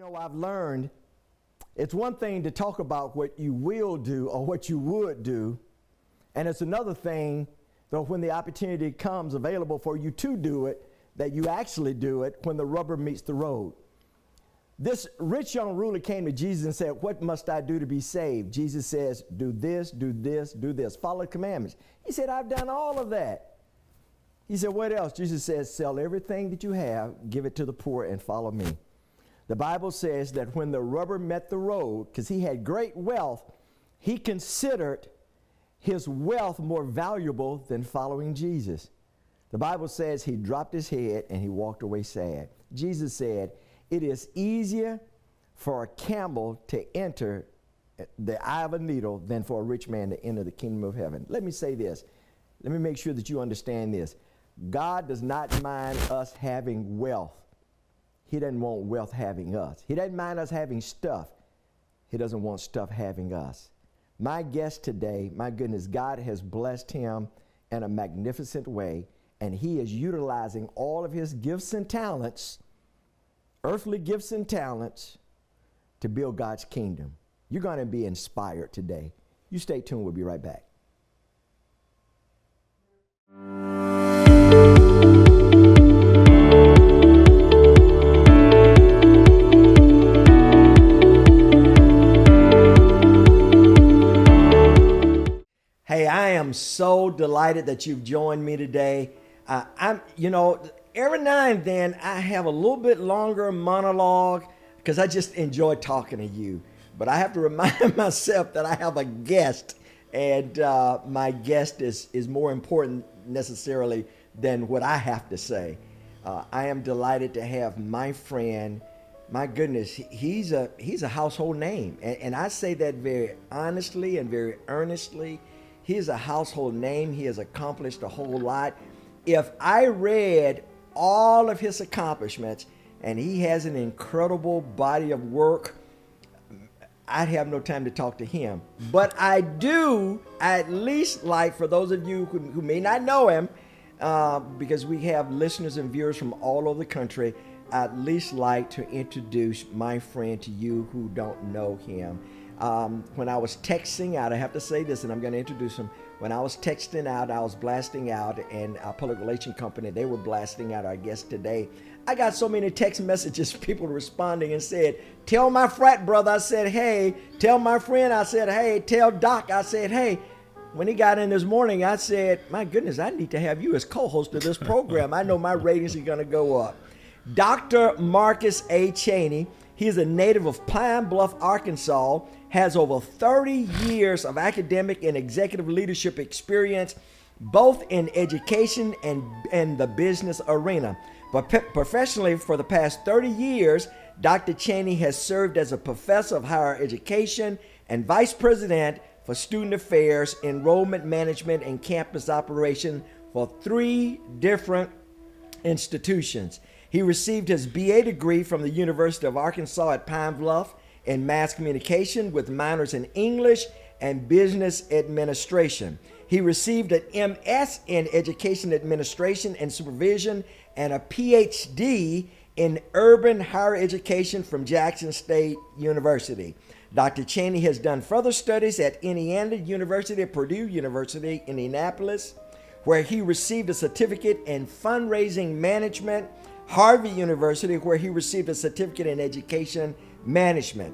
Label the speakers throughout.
Speaker 1: know, I've learned it's one thing to talk about what you will do or what you would do, and it's another thing, though, when the opportunity comes available for you to do it, that you actually do it when the rubber meets the road. This rich young ruler came to Jesus and said, "What must I do to be saved?" Jesus says, "Do this, do this, do this. Follow the commandments." He said, "I've done all of that." He said, "What else?" Jesus says, "Sell everything that you have, give it to the poor, and follow me." The Bible says that when the rubber met the road, because he had great wealth, he considered his wealth more valuable than following Jesus. The Bible says he dropped his head and he walked away sad. Jesus said, "It is easier for a camel to enter the eye of a needle than for a rich man to enter the kingdom of heaven." Let me say this. Let me make sure that you understand this. God does not mind us having wealth. He doesn't want wealth having us. He doesn't mind us having stuff. He doesn't want stuff having us. My guest today, my goodness, God has blessed him in a magnificent way, and he is utilizing all of his gifts and talents, earthly gifts and talents, to build God's kingdom. You're going to be inspired today. You stay tuned. We'll be right back. Hey, I am so delighted that you've joined me today. Every now and then I have a little bit longer monologue because I just enjoy talking to you. But I have to remind myself that I have a guest, and my guest is more important necessarily than what I have to say. I am delighted to have my friend. My goodness, he's a household name, and I say that very honestly and very earnestly. He is a household name. He has accomplished a whole lot. If I read all of his accomplishments, and he has an incredible body of work, I'd have no time to talk to him. But I do at least like, for those of you who may not know him, because we have listeners and viewers from all over the country, I'd at least like to introduce my friend to you who don't know him. When I was texting out, I have to say this, and I'm going to introduce him. When I was texting out, I was blasting out, and our public relation company, they were blasting out our guest today. I got so many text messages, people responding and said, "Tell my frat brother," I said, "Hey." "Tell my friend," I said, "Hey." "Tell Doc," I said, "Hey." When he got in this morning, I said, "My goodness, I need to have you as co-host of this program. I know my ratings are going to go up." Dr. Marcus A. Chaney, he is a native of Pine Bluff, Arkansas, has over 30 years of academic and executive leadership experience, both in education and the business arena. But professionally, for the past 30 years, Dr. Chaney has served as a professor of higher education and vice president for student affairs, enrollment management, and campus operation for 3 different institutions. He received his BA degree from the University of Arkansas at Pine Bluff in mass communication with minors in English and business administration. He received an MS in education administration and supervision and a PhD in urban higher education from Jackson State University. Dr. Chaney has done further studies at Indiana University, Purdue University, Indianapolis, where he received a certificate in fundraising management, Harvard University, where he received a certificate in education management.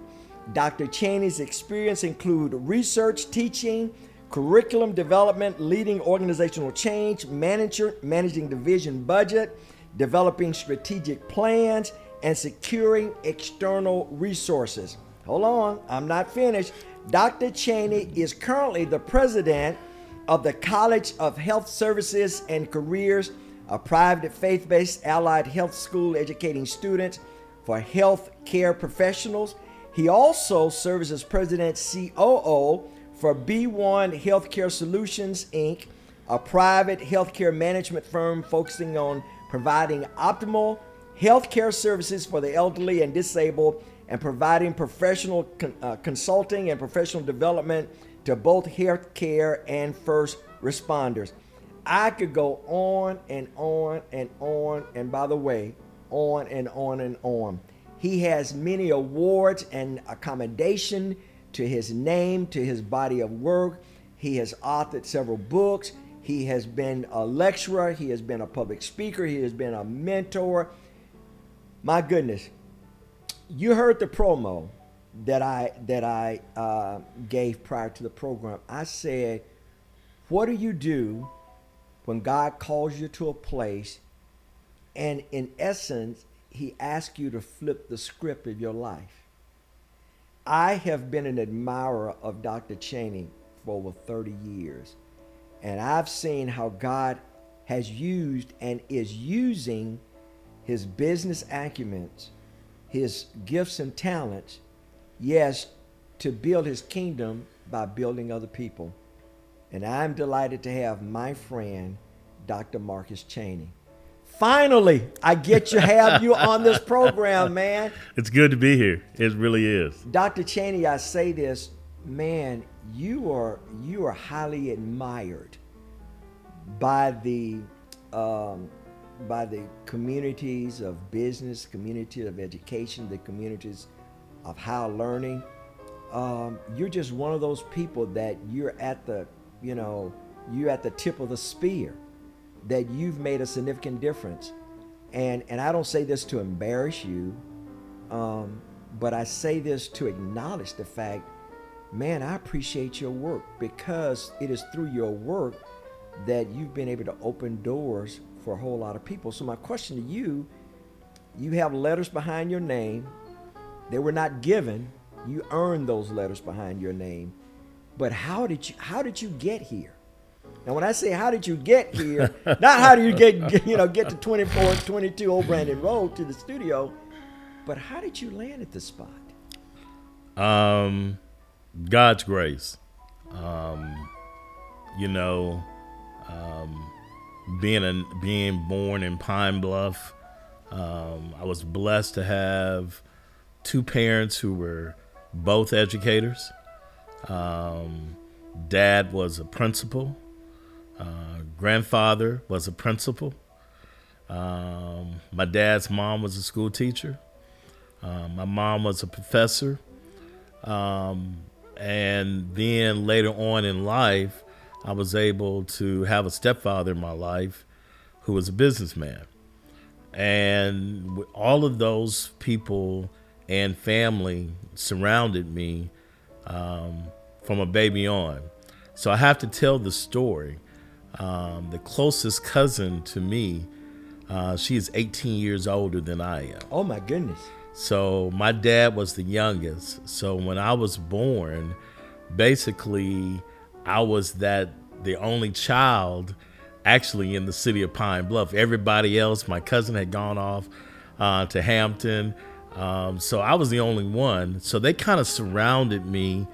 Speaker 1: Dr. Chaney's experience include research, teaching, curriculum development, leading organizational change, managing division budget, developing strategic plans, and securing external resources. Hold on, I'm not finished. Dr. Chaney is currently the president of the College of Health Services and Careers, a private faith-based allied health school educating students for health care professionals. He also serves as president COO for B1 Healthcare Solutions, Inc., a private healthcare management firm focusing on providing optimal healthcare services for the elderly and disabled, and providing professional consulting and professional development to both healthcare and first responders. I could go on and on and on, and by the way, on and on and on. He has many awards and accommodation to his name, to his body of work. He has authored several books. He has been a lecturer. He has been a public speaker. He has been a mentor. My goodness. You heard the promo that I gave prior to the program. I said, what do you do when God calls you to a place and in essence, he asks you to flip the script of your life? I have been an admirer of Dr. Chaney for over 30 years. And I've seen how God has used and is using his business acumen, his gifts and talents, yes, to build his kingdom by building other people. And I'm delighted to have my friend, Dr. Marcus Chaney. Finally, I get to have you on this program, man.
Speaker 2: It's good to be here. It really is.
Speaker 1: Dr. Chaney, I say this, man, you are highly admired by the communities of business, community of education, the communities of higher learning. You're just one of those people that you're at the tip of the spear, that you've made a significant difference. And I don't say this to embarrass you, but I say this to acknowledge the fact, man, I appreciate your work, because it is through your work that you've been able to open doors for a whole lot of people. So my question to you, you have letters behind your name. They were not given. You earned those letters behind your name. But how did you get here? Now, when I say how did you get here, not how do you get to 2422 Old Brandon Road to the studio, but how did you land at this spot?
Speaker 2: God's grace. Being born in Pine Bluff, I was blessed to have two parents who were both educators. Dad was a principal. Grandfather was a principal. My dad's mom was a school teacher. My mom was a professor. And then later on in life, I was able to have a stepfather in my life who was a businessman. And all of those people and family surrounded me from a baby on. So I have to tell the story. The closest cousin to me, she is 18 years older than I am.
Speaker 1: Oh, my goodness.
Speaker 2: So my dad was the youngest. So when I was born, basically I was the only child actually in the city of Pine Bluff. Everybody else, my cousin had gone off to Hampton. So I was the only one. So they kind of surrounded me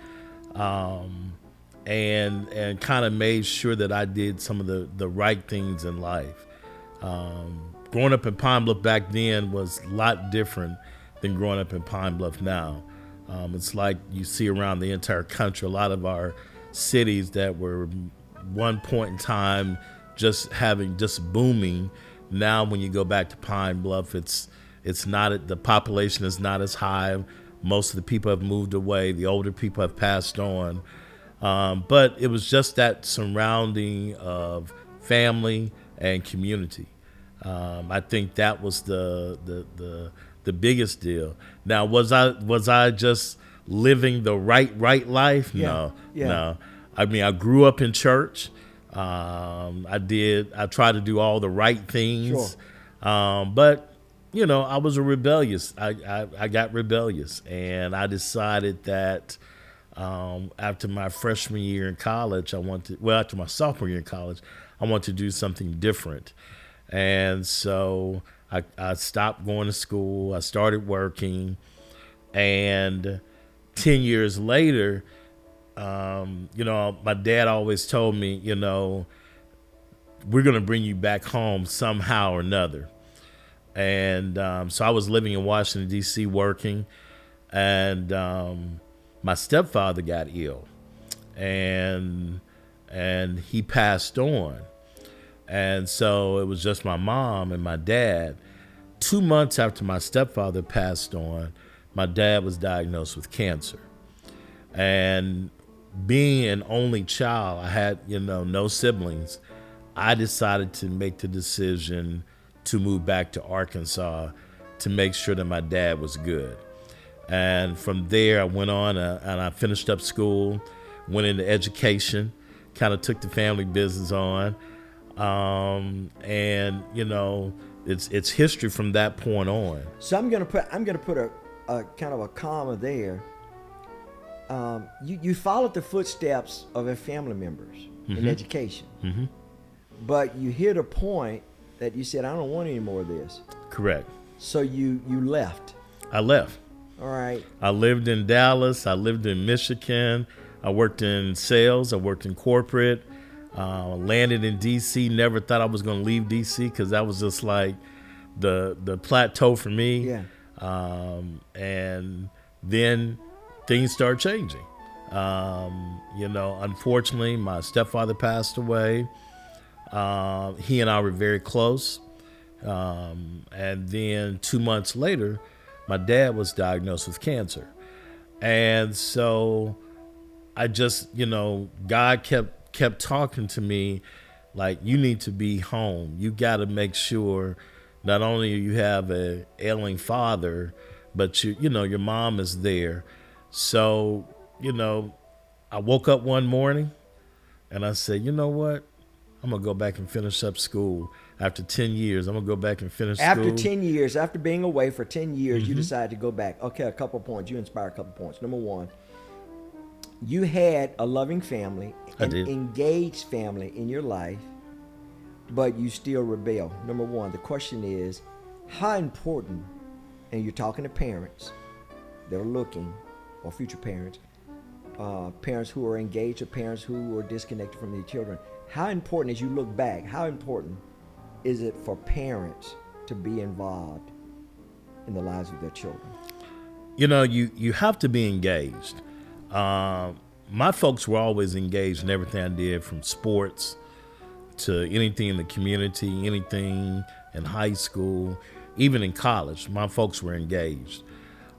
Speaker 2: and kind of made sure that I did some of the right things in life. Growing up in Pine Bluff back then was a lot different than growing up in Pine Bluff now. It's like you see around the entire country, a lot of our cities that were one point in time just booming. Now when you go back to Pine Bluff, it's not, the population is not as high. Most of the people have moved away. The older people have passed on. But it was just that surrounding of family and community. I think that was the biggest deal. Now, was I just living the right life?
Speaker 1: Yeah.
Speaker 2: No. I mean, I grew up in church. I tried to do all the right things.
Speaker 1: Sure.
Speaker 2: But I was I got rebellious, and I decided that after my freshman year in college, after my sophomore year in college, I wanted to do something different. And so I stopped going to school. I started working, and 10 years later, my dad always told me, we're going to bring you back home somehow or another. And so I was living in Washington, D.C. working, and my stepfather got ill, and he passed on. And so it was just my mom and my dad 2 months after my stepfather passed on, my dad was diagnosed with cancer. And being an only child, I had, no siblings. I decided to make the decision to move back to Arkansas to make sure that my dad was good. And from there, I went on and I finished up school, went into education, kind of took the family business on. And it's history from that point on.
Speaker 1: So I'm gonna put a kind of a comma there. You followed the footsteps of your family members in education, but you hit a point that you said, I don't want any more of this.
Speaker 2: Correct.
Speaker 1: So you left.
Speaker 2: I left.
Speaker 1: All right.
Speaker 2: I lived in Dallas. I lived in Michigan. I worked in sales. I worked in corporate. Landed in D.C. Never thought I was going to leave D.C. because that was just like the plateau for me.
Speaker 1: Yeah.
Speaker 2: And then things started changing. Unfortunately, my stepfather passed away. He and I were very close. And then 2 months later, my dad was diagnosed with cancer. And so I just, God kept talking to me like, you need to be home. You got to make sure not only you have a ailing father, but your mom is there. So, I woke up one morning and I said, you know what? I'm going to go back and finish up school. After 10 years, I'm going to go back and finish school.
Speaker 1: After 10 years, after being away for 10 years, you decided to go back. Okay, a couple of points. You inspired a couple of points. Number one, you had a loving family, an engaged family in your life, but you still rebel. Number one, the question is, how important, and you're talking to parents that are looking, or future parents, parents who are engaged or parents who are disconnected from their children, how important, as you look back, how important is it for parents to be involved in the lives of their children?
Speaker 2: You have to be engaged. My folks were always engaged in everything I did, from sports to anything in the community, anything in high school, even in college. My folks were engaged.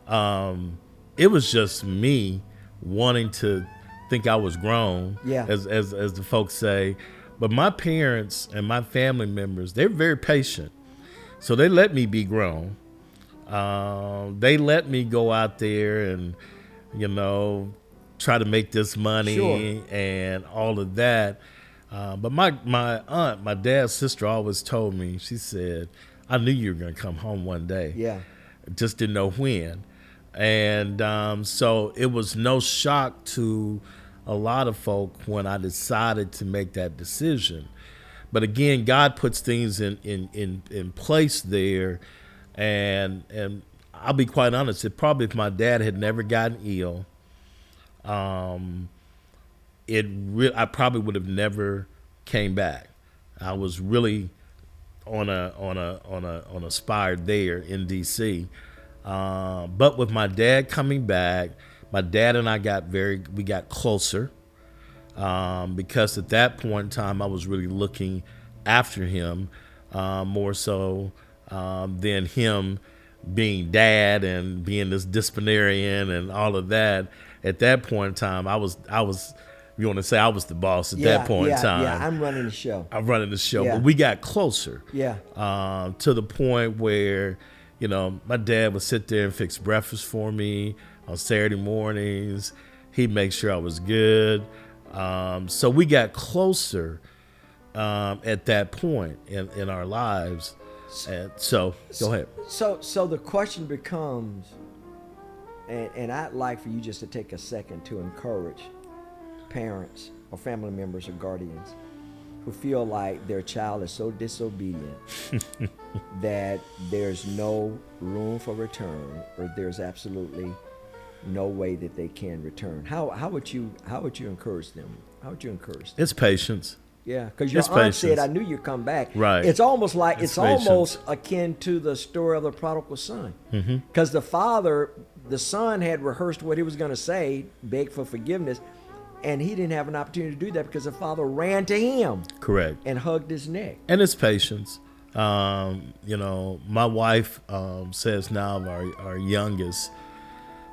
Speaker 2: It was just me wanting to think I was grown, as the folks say. But my parents and my family members, they're very patient. So they let me be grown. They let me go out there and, try to make this money and all of that. But my aunt, my dad's sister, always told me, she said, I knew you were going to come home one day.
Speaker 1: Yeah.
Speaker 2: Just didn't know when. And so it was no shock to a lot of folk when I decided to make that decision. But again, God puts things in place there. And I'll be quite honest, if my dad had never gotten ill, I probably would have never came back. I was really on a spire there in DC. But with my dad coming back, my dad and I we got closer, because at that point in time I was really looking after him, more so than him being dad and being this disciplinarian and all of that. At that point in time, I was you want to say I was the boss at that point in time.
Speaker 1: Yeah, I'm running the show.
Speaker 2: But we got closer.
Speaker 1: Yeah.
Speaker 2: To the point where, my dad would sit there and fix breakfast for me on Saturday mornings. He'd make sure I was good. So we got closer at that point in our lives. And so go ahead.
Speaker 1: So the question becomes, and I'd like for you just to take a second to encourage parents or family members or guardians who feel like their child is so disobedient that there's no room for return, or there's absolutely no way that they can return. How would you encourage them? How would you encourage them?
Speaker 2: It's patience.
Speaker 1: Yeah, because your aunt said, "I knew you'd come back."
Speaker 2: Right.
Speaker 1: It's almost like it's almost akin to the story of the prodigal son, because the son had rehearsed what he was going to say, begged for forgiveness, and he didn't have an opportunity to do that because the father ran to him.
Speaker 2: Correct.
Speaker 1: And hugged his neck.
Speaker 2: And it's patience. My wife says now of our youngest,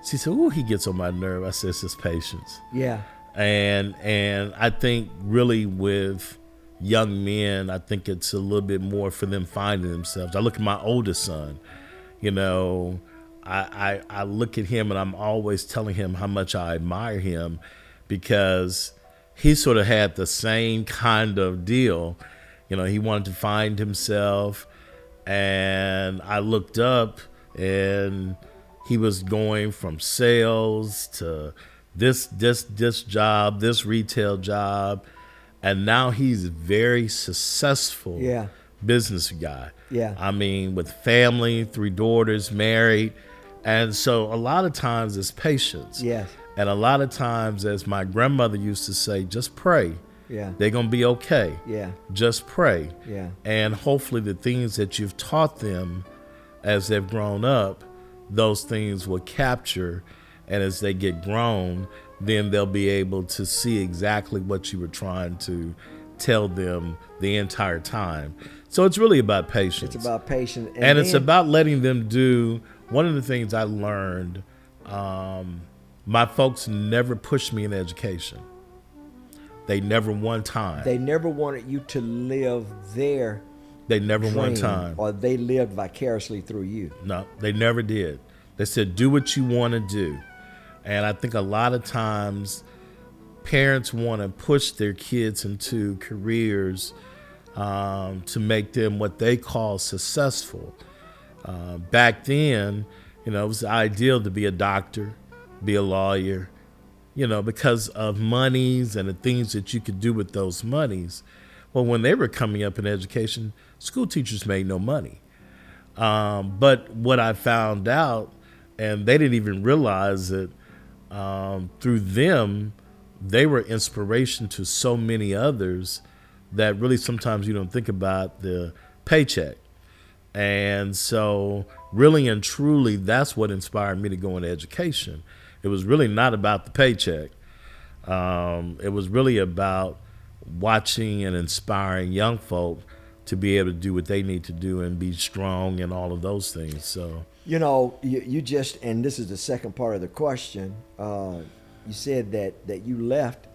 Speaker 2: she said, "Oh, he gets on my nerve." I said, "It's his patience."
Speaker 1: Yeah.
Speaker 2: And I think really with young men, I think it's a little bit more for them finding themselves. I look at my oldest son, I look at him and I'm always telling him how much I admire him, because he sort of had the same kind of deal. He wanted to find himself, and I looked up and he was going from sales to this job, this retail job, and now he's a very successful business guy.
Speaker 1: Yeah.
Speaker 2: I mean, with family, 3 daughters, married. And so a lot of times it's patience.
Speaker 1: Yes.
Speaker 2: And a lot of times, as my grandmother used to say, just pray.
Speaker 1: Yeah.
Speaker 2: They're going to be okay.
Speaker 1: Yeah.
Speaker 2: Just pray.
Speaker 1: Yeah.
Speaker 2: And hopefully the things that you've taught them as they've grown up, those things will capture. And as they get grown, then they'll be able to see exactly what you were trying to tell them the entire time. So it's really about patience.
Speaker 1: It's about patience.
Speaker 2: And it's about letting them do. One of the things I learned, my folks never pushed me in education. They never one time.
Speaker 1: They never wanted you to live their
Speaker 2: They never
Speaker 1: dream,
Speaker 2: one time.
Speaker 1: or they lived vicariously through you.
Speaker 2: No, they never did. They said, do what you want to do. And I think a lot of times parents want to push their kids into careers to make them what they call successful. Back then, it was ideal to be a doctor, be a lawyer, because of monies and the things that you could do with those monies. Well, when they were coming up in education, school teachers made no money. But what I found out, and they didn't even realize it, through them, they were inspiration to so many others that really sometimes you don't think about the paycheck. And so really and truly, that's what inspired me to go into education. It was really not about the paycheck. It was really about watching and inspiring young folk to be able to do what they need to do and be strong and all of those things. So,
Speaker 1: you just, and this is the second part of the question, you said that you left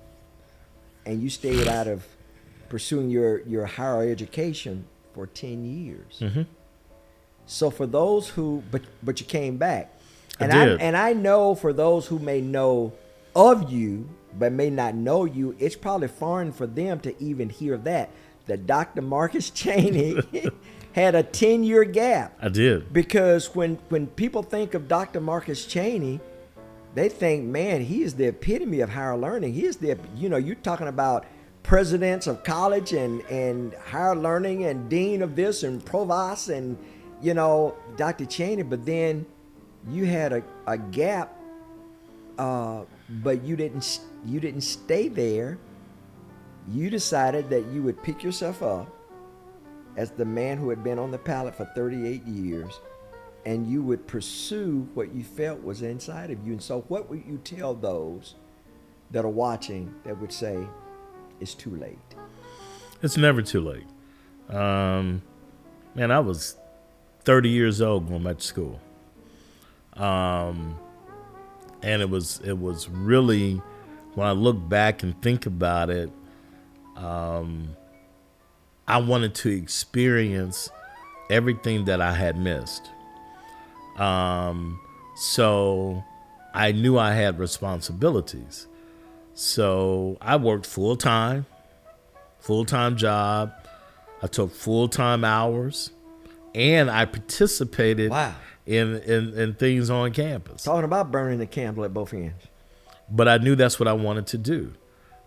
Speaker 1: and you stayed out of pursuing your higher education for 10 years.
Speaker 2: Mm-hmm.
Speaker 1: So for those who, but you came back. And
Speaker 2: I did.
Speaker 1: I know for those who may know of you, but may not know you, it's probably foreign for them to even hear that Dr. Marcus Chaney had a 10-year gap.
Speaker 2: I did.
Speaker 1: Because when people think of Dr. Marcus Chaney, they think, man, he is the epitome of higher learning. He is you're talking about presidents of college and higher learning and dean of this and provost and, Dr. Chaney. But then you had a gap, but you didn't stay there. You decided that you would pick yourself up as the man who had been on the pallet for 38 years, and you would pursue what you felt was inside of you. And so what would you tell those that are watching that would say, it's too late?
Speaker 2: It's never too late. Man, I was 30 years old going back to school. And it was really, when I look back and think about it, I wanted to experience everything that I had missed. So I knew I had responsibilities. So I worked full-time job. I took full-time hours, and I participated in things on campus.
Speaker 1: Talking about burning the candle at both ends.
Speaker 2: But I knew that's what I wanted to do.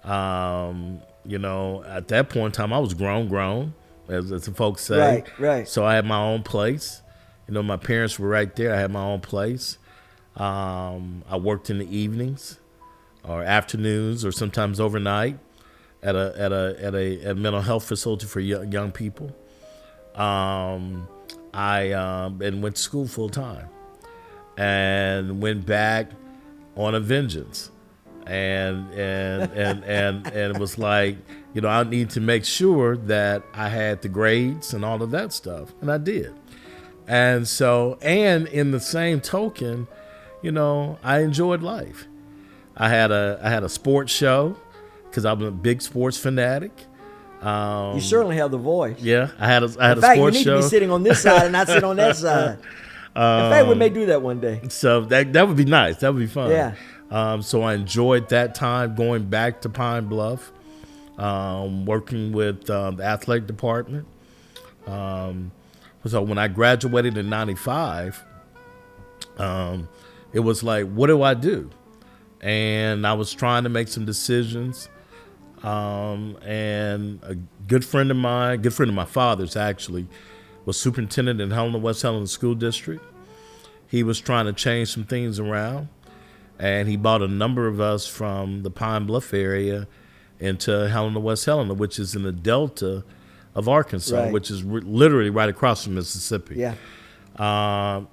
Speaker 2: At that point in time, I was grown, as the folks say.
Speaker 1: Right.
Speaker 2: So I had my own place. My parents were right there. I had my own place. I worked in the evenings or afternoons or sometimes overnight at a mental health facility for young people. I went to school full time and went back on a vengeance. And it was like, I need to make sure that I had the grades and all of that stuff. And I did. And so, and in the same token, I enjoyed life. I had a sports show because I'm a big sports fanatic.
Speaker 1: You certainly have the voice.
Speaker 2: Yeah, I had a
Speaker 1: In fact,
Speaker 2: sports
Speaker 1: you need
Speaker 2: show.
Speaker 1: to be sitting on this side and not sit on that side. In fact, we may do that one day.
Speaker 2: So that would be nice. That would be fun.
Speaker 1: Yeah.
Speaker 2: So I enjoyed that time going back to Pine Bluff, working with the athletic department. So when I graduated in '95, it was like, what do I do? And I was trying to make some decisions. And a good friend of my father's actually, was superintendent in Helena, West Helena School District. He was trying to change some things around, and he brought a number of us from the Pine Bluff area into Helena, West Helena, which is in the delta of Arkansas,
Speaker 1: Right.
Speaker 2: which is literally right across from Mississippi.
Speaker 1: Yeah.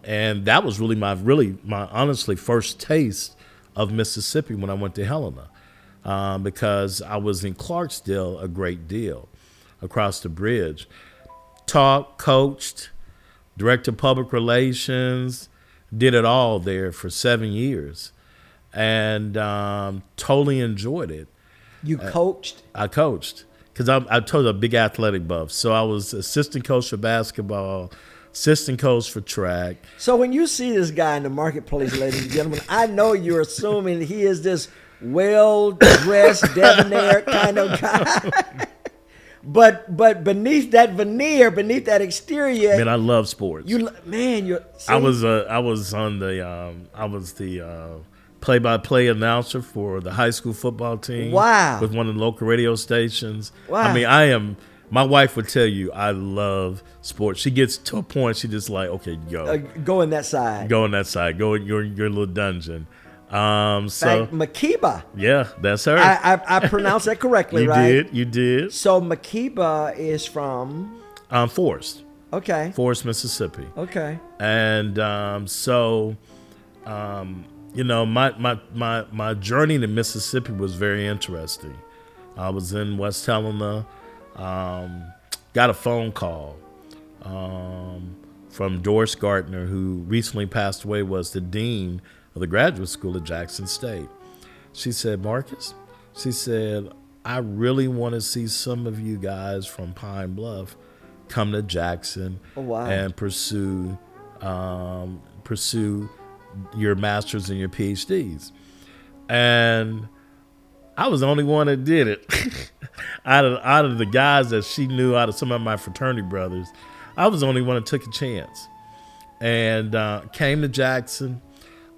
Speaker 2: And that was really my honestly first taste of Mississippi when I went to Helena, because I was in Clarksdale a great deal, across the bridge. Taught, coached, director of public relations, did it all there for 7 years, and totally enjoyed it.
Speaker 1: You coached?
Speaker 2: I coached because I told you, a big athletic buff. So I was assistant coach for basketball, assistant coach for track.
Speaker 1: So when you see this guy in the marketplace, ladies and gentlemen, I know you're assuming he is this well-dressed, debonair kind of guy. But beneath that veneer, beneath that exterior,
Speaker 2: Man, I love sports.
Speaker 1: you're.
Speaker 2: I was the play-by-play announcer for the high school football team.
Speaker 1: Wow.
Speaker 2: With one of the local radio stations.
Speaker 1: Wow.
Speaker 2: I mean, my wife would tell you I love sports. She gets to a point, she just like, okay, go.
Speaker 1: Go in that side.
Speaker 2: Go on that side. Go in your little dungeon.
Speaker 1: In fact, Makeba.
Speaker 2: Yeah, that's her.
Speaker 1: I pronounced that correctly, right?
Speaker 2: You did.
Speaker 1: So Makeba is from.
Speaker 2: Forest,
Speaker 1: Okay.
Speaker 2: Mississippi.
Speaker 1: Okay.
Speaker 2: And my journey to Mississippi was very interesting. I was in West Helena, got a phone call from Doris Gardner, who recently passed away, was the dean of the graduate school at Jackson State. She said, Marcus, she said, I really want to see some of you guys from Pine Bluff come to Jackson and pursue your master's and your PhDs. And I was the only one that did it. out of the guys that she knew, out of some of my fraternity brothers, I was the only one that took a chance and came to Jackson.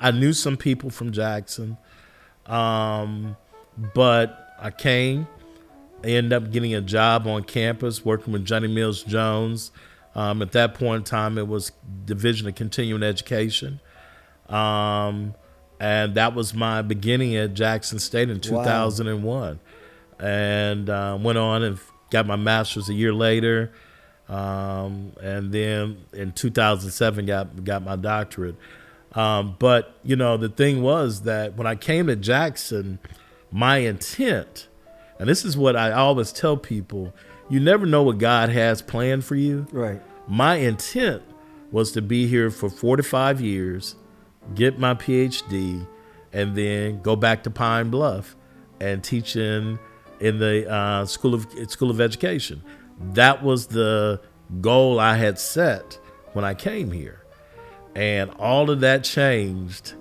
Speaker 2: I knew some people from Jackson, but I came. I ended up getting a job on campus working with Johnny Mills Jones. At that point in time, it was Division of Continuing Education. And that was my beginning at Jackson State in 2001. And went on and got my master's a year later. And then in 2007, got my doctorate. But, the thing was that when I came to Jackson, my intent, and this is what I always tell people, you never know what God has planned for you.
Speaker 1: Right.
Speaker 2: My intent was to be here for 45 years, get my PhD, and then go back to Pine Bluff and teach in the School of Education. That was the goal I had set when I came here. And all of that changed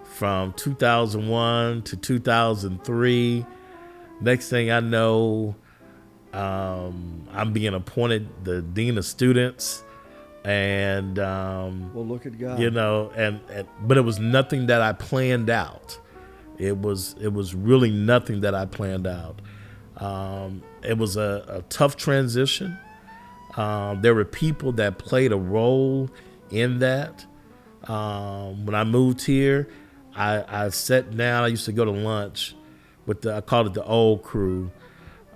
Speaker 2: from 2001 to 2003. Next thing I know, I'm being appointed the Dean of Students. And,
Speaker 1: well, look at God.
Speaker 2: But it was nothing that I planned out. It was really nothing that I planned out. It was a tough transition. There were people that played a role in that. When I moved here, I sat down. I used to go to lunch with I called it the old crew.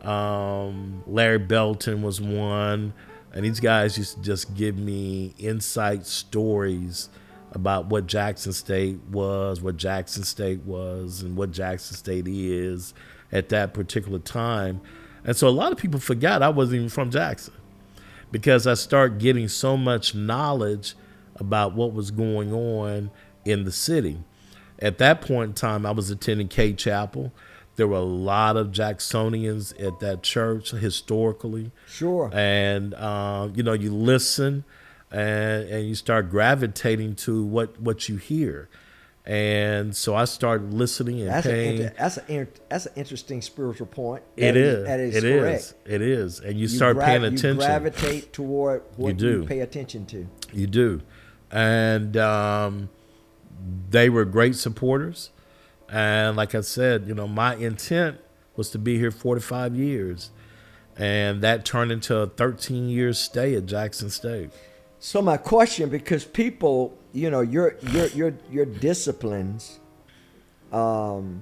Speaker 2: Larry Belton was one. And these guys used to just give me insight stories about what Jackson State was, and what Jackson State is at that particular time. And so a lot of people forgot I wasn't even from Jackson, because I started getting so much knowledge about what was going on in the city. At that point in time, I was attending K Chapel. There were a lot of Jacksonians at that church historically.
Speaker 1: Sure.
Speaker 2: And, you listen and you start gravitating to what you hear. And so I started listening and paying.
Speaker 1: That's an interesting spiritual point.
Speaker 2: That is correct. It is. And you start paying attention.
Speaker 1: You gravitate toward what you pay attention to.
Speaker 2: You do. And they were great supporters. And like I said, my intent was to be here 45 years. And that turned into a 13-year stay at Jackson State.
Speaker 1: So my question, because people, your disciplines, and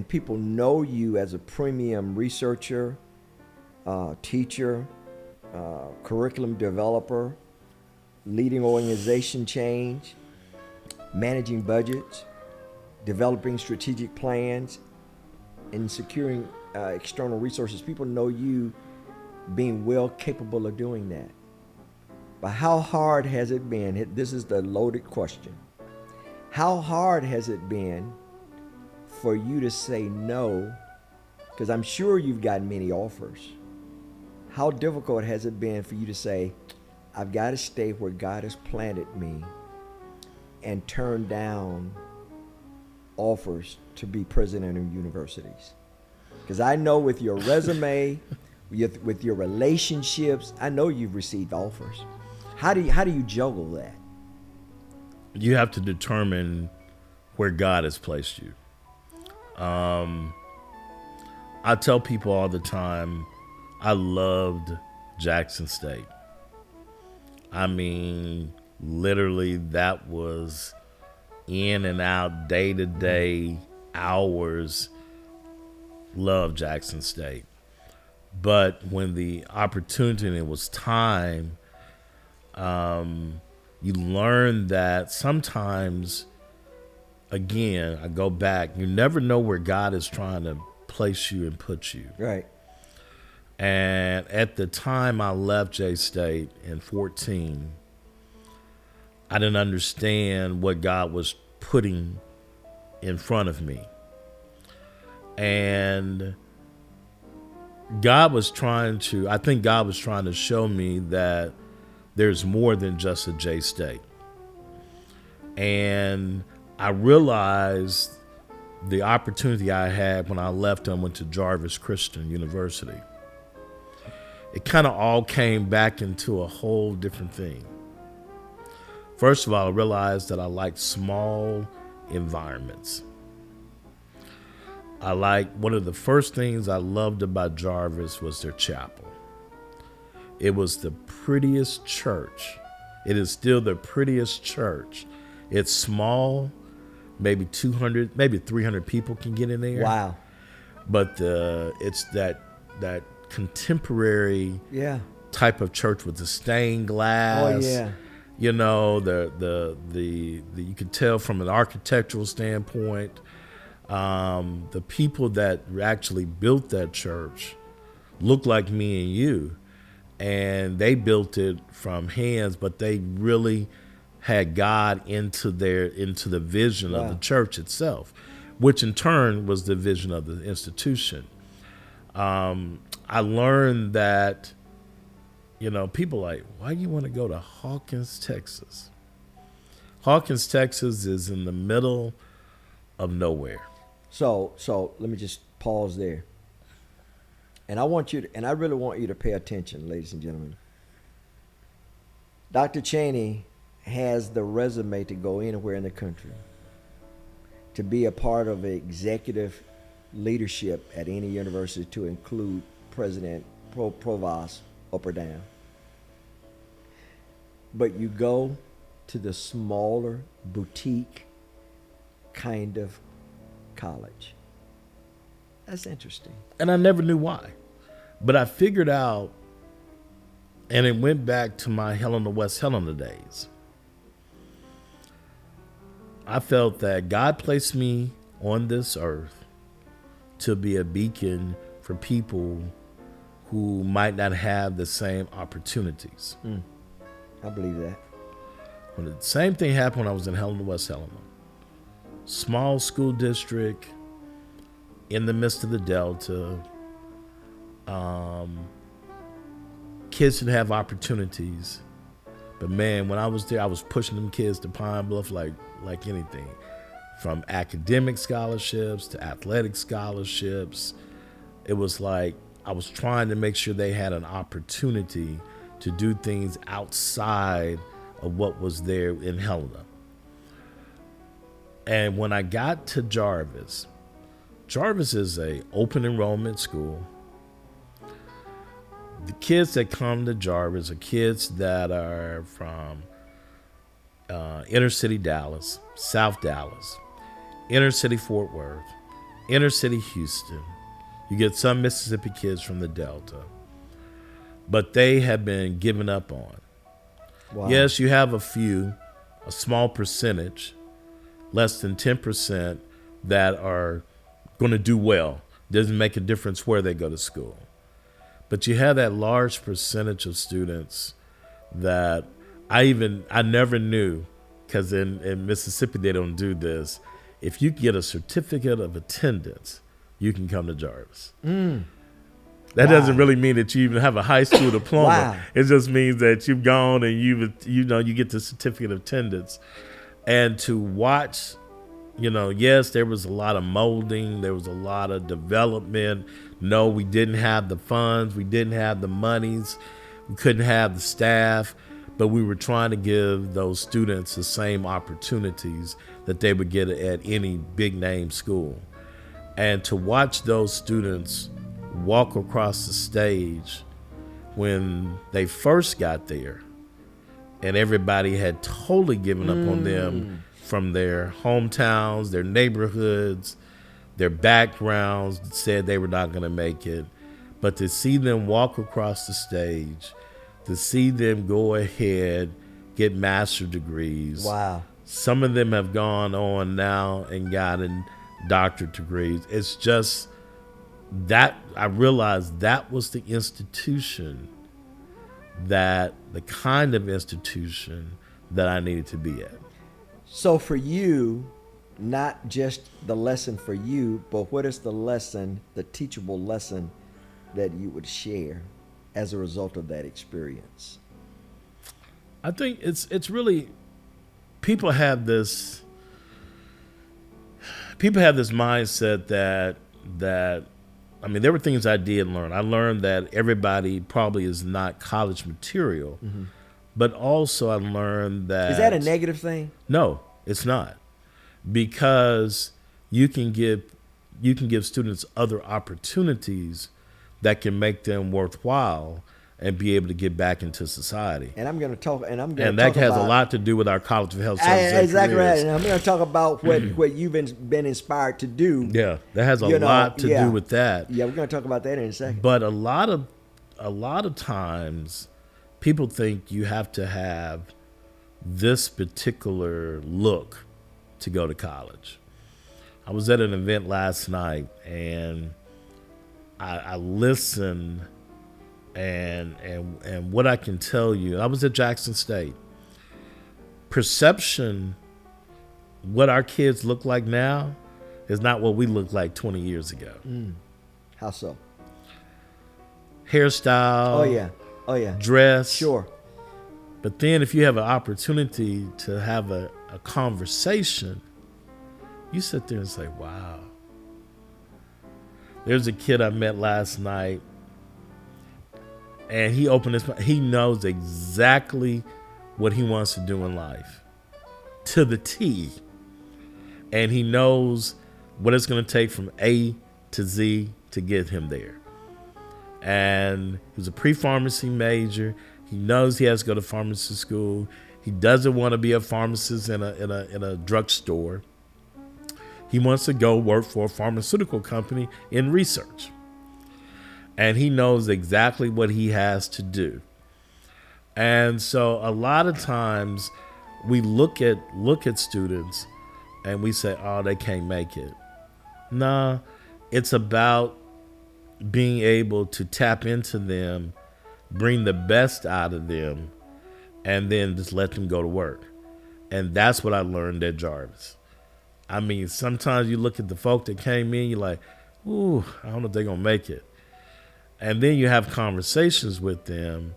Speaker 1: people know you as a premium researcher, teacher, curriculum developer, leading organization change, managing budgets, developing strategic plans, and securing external resources. People know you being well capable of doing that. But how hard has it been? This is the loaded question. How hard has it been for you to say no? Because I'm sure you've gotten many offers. How difficult has it been for you to say, I've got to stay where God has planted me, and turn down offers to be president of universities? Because I know with your resume, with your relationships, I know you've received offers. How do you juggle that?
Speaker 2: You have to determine where God has placed you. I tell people all the time, I loved Jackson State. I mean, literally that was in and out, day to day, hours. Love Jackson State. But when the opportunity and it was time, you learn that sometimes, again, I go back, you never know where God is trying to place you and put you.
Speaker 1: Right.
Speaker 2: And at the time I left J-State in 2014, I didn't understand what God was putting in front of me. And I think God was trying to show me that there's more than just a J-State. And I realized the opportunity I had when I left and went to Jarvis Christian University. It kind of all came back into a whole different thing. First of all, I realized that I liked small environments. One of the first things I loved about Jarvis was their chapel. It was the prettiest church. It is still the prettiest church. It's small, maybe 200, maybe 300 people can get in there.
Speaker 1: Wow.
Speaker 2: But it's that contemporary type of church with the stained glass.
Speaker 1: Oh yeah.
Speaker 2: The you could tell from an architectural standpoint, the people that actually built that church looked like me and you. And they built it from hands, but they really had God into the vision of the church itself, which in turn was the vision of the institution. I learned that, people like, why do you want to go to Hawkins, Texas? Hawkins, Texas is in the middle of nowhere.
Speaker 1: So let me just pause there. And I really want you to pay attention, ladies and gentlemen. Dr. Chaney has the resume to go anywhere in the country, to be a part of executive leadership at any university, to include president, provost, up or down. But you go to the smaller boutique kind of college. That's interesting.
Speaker 2: And I never knew why. But I figured out, and it went back to my West Helena days. I felt that God placed me on this earth to be a beacon for people who might not have the same opportunities.
Speaker 1: I believe that.
Speaker 2: When the same thing happened when I was in Helena, West Helena. Small school district in the midst of the Delta. Kids should have opportunities. But man, when I was there, I was pushing them kids to Pine Bluff like anything. From academic scholarships to athletic scholarships. It was like I was trying to make sure they had an opportunity to do things outside of what was there in Helena. And when I got to Jarvis is a open enrollment school. The kids that come to Jarvis are kids that are from inner city Dallas, South Dallas, inner city Fort Worth, inner city Houston. You get some Mississippi kids from the Delta. But they have been given up on. Wow. Yes, you have a small percentage, less than 10%, that are going to do well. Doesn't make a difference where they go to school. But you have that large percentage of students that I never knew, because in Mississippi they don't do this. If you get a certificate of attendance, you can come to Jarvis. That doesn't really mean that you even have a high school diploma. Wow. It just means that you've gone and you get the certificate of attendance. And to watch, yes, there was a lot of molding, there was a lot of development. No, we didn't have the funds, we didn't have the monies, we couldn't have the staff, but we were trying to give those students the same opportunities that they would get at any big name school. And to watch those students walk across the stage when they first got there and everybody had totally given up on them from their hometowns, their neighborhoods, their backgrounds, said they were not going to make it. But to see them walk across the stage, to see them go ahead, get master's degrees.
Speaker 1: Wow.
Speaker 2: Some of them have gone on now and gotten doctorate degrees. It's just that I realized that was the institution, the kind of institution that I needed to be at.
Speaker 1: So for you, not just the lesson for you, but what is the lesson, the teachable lesson that you would share as a result of that experience?
Speaker 2: I think it's really, people have this mindset that there were things I did learn. I learned that everybody probably is not college material, but also I learned that...
Speaker 1: Is that a negative thing?
Speaker 2: No, it's not. Because you can give students other opportunities that can make them worthwhile and be able to get back into society.
Speaker 1: And I'm going to talk, and
Speaker 2: that has a lot to do with our College of Health Sciences.
Speaker 1: Exactly right. And I'm going to talk about what you've been inspired to do.
Speaker 2: Yeah, that has a lot to do with that.
Speaker 1: Yeah, we're going to talk about that in a second.
Speaker 2: But a lot of times, people think you have to have this particular look to go to college. I was at an event last night and I listened, and what I can tell you, I was at Jackson State. Perception, what our kids look like now, is not what we looked like 20 years ago.
Speaker 1: How so?
Speaker 2: Hairstyle.
Speaker 1: Oh yeah.
Speaker 2: Dress.
Speaker 1: Sure.
Speaker 2: But then if you have an opportunity to have a conversation, you sit there and say, wow. There's a kid I met last night, and he opened his mouth. He knows exactly what he wants to do in life, to the T. And he knows what it's going to take from A to Z to get him there. And he's a pre-pharmacy major. He knows he has to go to pharmacy school. He doesn't want to be a pharmacist in a drugstore. He wants to go work for a pharmaceutical company in research. And he knows exactly what he has to do. And so a lot of times we look at students and we say, oh, they can't make it. No, it's about being able to tap into them, bring the best out of them, and then just let them go to work. And that's what I learned at Jarvis. I mean, sometimes you look at the folk that came in, you're like, ooh, I don't know if they're going to make it. And then you have conversations with them.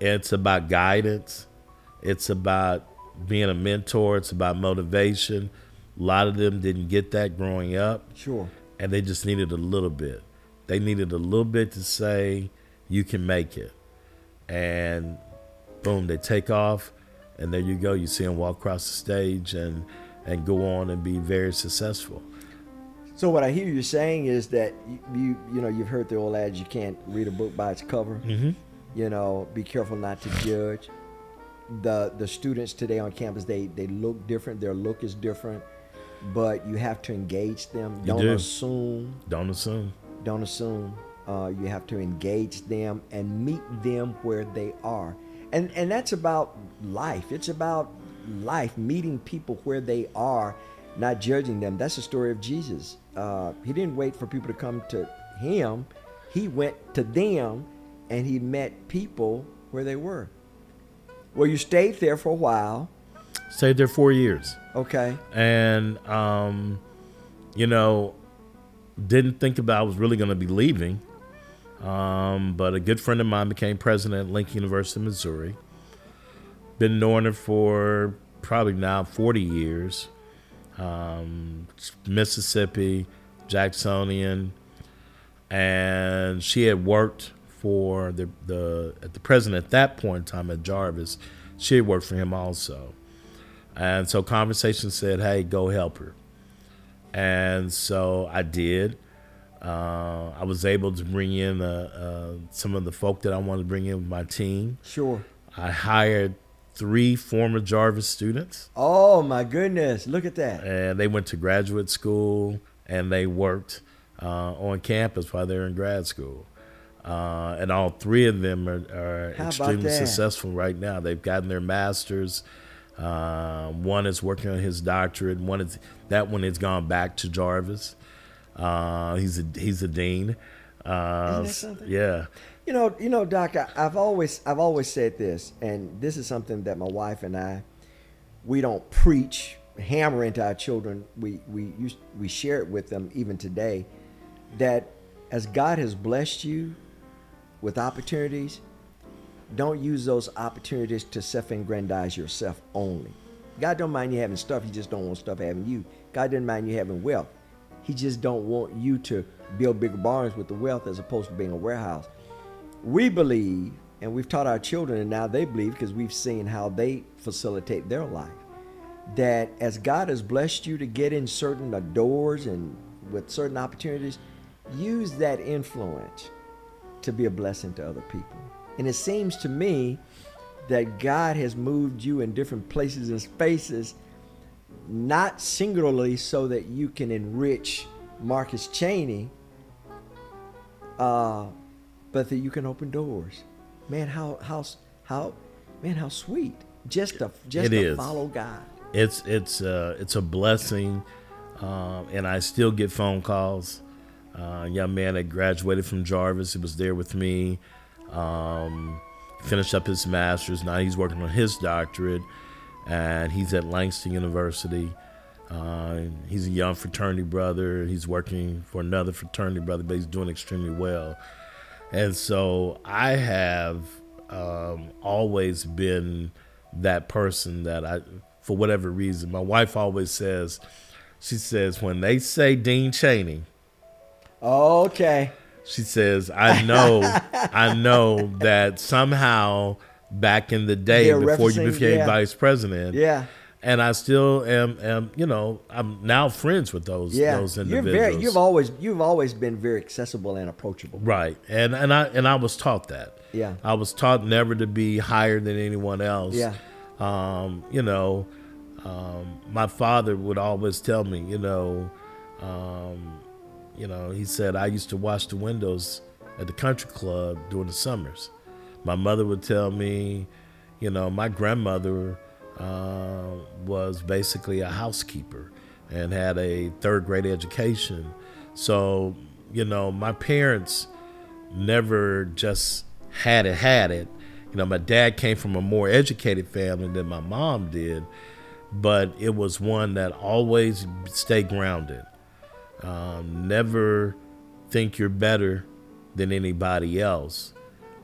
Speaker 2: It's about guidance. It's about being a mentor. It's about motivation. A lot of them didn't get that growing up.
Speaker 1: Sure.
Speaker 2: And they just needed a little bit. They needed a little bit to say, you can make it. And boom, they take off. And there you go. You see them walk across the stage and go on and be very successful.
Speaker 1: So what I hear you saying is that you've heard the old adage, you can't read a book by its cover.
Speaker 2: Mm-hmm.
Speaker 1: You know, be careful not to judge. The students today on campus, they look different. Their look is different, but you have to engage them. Don't assume. You have to engage them and meet them where they are. And that's about life. It's about life, meeting people where they are, not judging them. That's the story of Jesus. He didn't wait for people to come to him. He went to them, and he met people where they were. Well, you stayed there for a while.
Speaker 2: Stayed there 4 years.
Speaker 1: Okay.
Speaker 2: And, didn't think about I was really going to be leaving. But a good friend of mine became president at Lincoln University, Missouri. Been knowing her for probably now 40 years. Mississippi, Jacksonian. And she had worked for the president at that point in time at Jarvis. She had worked for him also. And so conversation said, hey, go help her. And so I did. I was able to bring in some of the folk that I wanted to bring in with my team.
Speaker 1: Sure.
Speaker 2: I hired 3 former Jarvis students.
Speaker 1: Oh, my goodness. Look at that.
Speaker 2: And they went to graduate school, and they worked on campus while they were in grad school. And all 3 of them are extremely successful right now. They've gotten their masters. One is working on his doctorate. That one has gone back to Jarvis. He's a dean.
Speaker 1: Isn't that something?
Speaker 2: Yeah.
Speaker 1: You know, Doc. I've always said this, and this is something that my wife and I, we don't preach, hammer into our children. We share it with them even today, that as God has blessed you with opportunities, don't use those opportunities to self-aggrandize yourself only. God don't mind you having stuff. He just don't want stuff having you. God doesn't mind you having wealth. He just don't want you to build bigger barns with the wealth as opposed to being a warehouse. We believe, and we've taught our children, and now they believe because we've seen how they facilitate their life, that as God has blessed you to get in certain doors and with certain opportunities, use that influence to be a blessing to other people. And it seems to me that God has moved you in different places and spaces, not singularly so that you can enrich Marcus Chaney, but that you can open doors. Man, how sweet. Just to follow God.
Speaker 2: It's a blessing, and I still get phone calls. A young man that graduated from Jarvis, he was there with me. Finished up his master's. Now he's working on his doctorate, and he's at Langston University. He's a young fraternity brother. He's working for another fraternity brother, but he's doing extremely well. And so I have always been that person that for whatever reason, my wife always says, she says, when they say Dean Chaney,
Speaker 1: okay.
Speaker 2: She says, I know that somehow back in the day before you became vice president.
Speaker 1: Yeah.
Speaker 2: And I still am I'm now friends with those individuals.
Speaker 1: You've always been very accessible and approachable.
Speaker 2: Right. And I was taught that.
Speaker 1: Yeah.
Speaker 2: I was taught never to be higher than anyone else.
Speaker 1: Yeah.
Speaker 2: My father would always tell me, he said, I used to wash the windows at the country club during the summers. My mother would tell me, my grandmother was basically a housekeeper and had a 3rd grade education. So, my parents never just had it. You know, my dad came from a more educated family than my mom did, but it was one that always stayed grounded. Never think you're better than anybody else.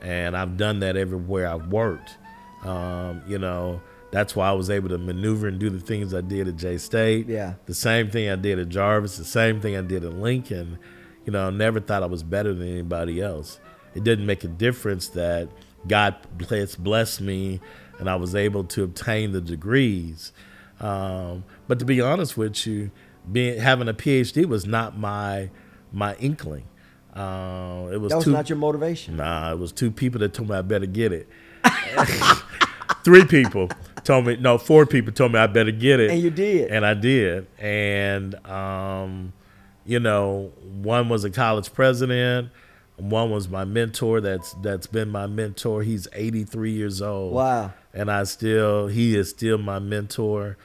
Speaker 2: And I've done that everywhere I've worked. You know, that's why I was able to maneuver and do the things I did at J-State.
Speaker 1: Yeah.
Speaker 2: The same thing I did at Jarvis, the same thing I did at Lincoln. You know, never thought I was better than anybody else. It didn't make a difference that God blessed me and I was able to obtain the degrees. But to be honest with you, having a PhD was not my inkling. That was
Speaker 1: not your motivation.
Speaker 2: Nah, it was two people that told me I better get it. 3 people told me, no, 4 people told me I better get it.
Speaker 1: And you did.
Speaker 2: And I did. And, you know, one was a college president. One was my mentor that's been my mentor. He's 83 years old.
Speaker 1: Wow.
Speaker 2: And he is still my mentor.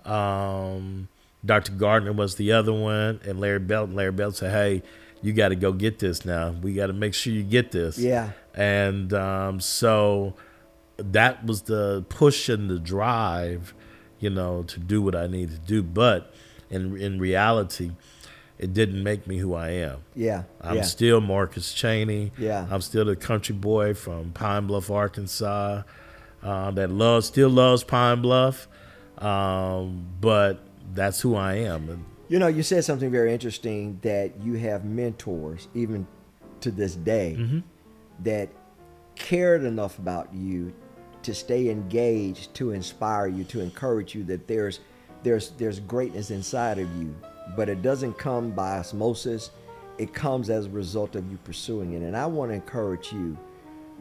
Speaker 2: Dr. Gardner was the other one, and Larry Belt said, hey, you got to go get this now. We got to make sure you get this.
Speaker 1: Yeah.
Speaker 2: And so that was the push and the drive, you know, to do what I needed to do. But in reality, it didn't make me who I am.
Speaker 1: Yeah.
Speaker 2: I'm still Marcus Chaney.
Speaker 1: Yeah.
Speaker 2: I'm still the country boy from Pine Bluff, Arkansas, that still loves Pine Bluff. But that's who I am. And,
Speaker 1: you know, you said something very interesting, that you have mentors, even to this day, that cared enough about you to stay engaged, to inspire you, to encourage you that there's greatness inside of you. But it doesn't come by osmosis. It comes as a result of you pursuing it. And I want to encourage you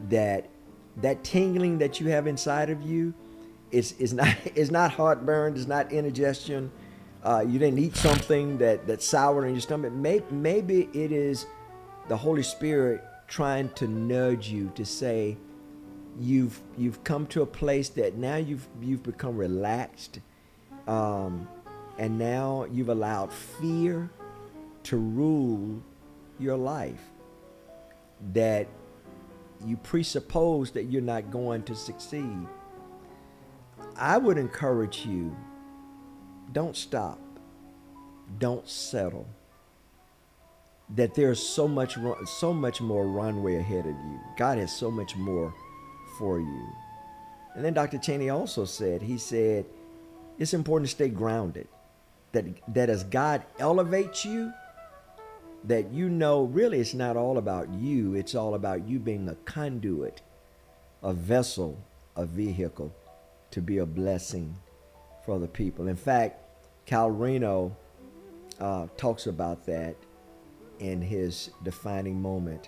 Speaker 1: that tingling that you have inside of you is not heartburn, it's not indigestion. You didn't eat something that's sour in your stomach. Maybe it is the Holy Spirit trying to nudge you to say, you've come to a place that now you've become relaxed, and now you've allowed fear to rule your life. That you presuppose that you're not going to succeed. I would encourage you, don't stop. Don't settle. That there's so much more runway ahead of you. God has so much more for you. And then Dr. Chaney also said, it's important to stay grounded. That as God elevates you, that you know really it's not all about you. It's all about you being a conduit, a vessel, a vehicle to be a blessing for other people. In fact, Cal Reno talks about that in his Defining Moment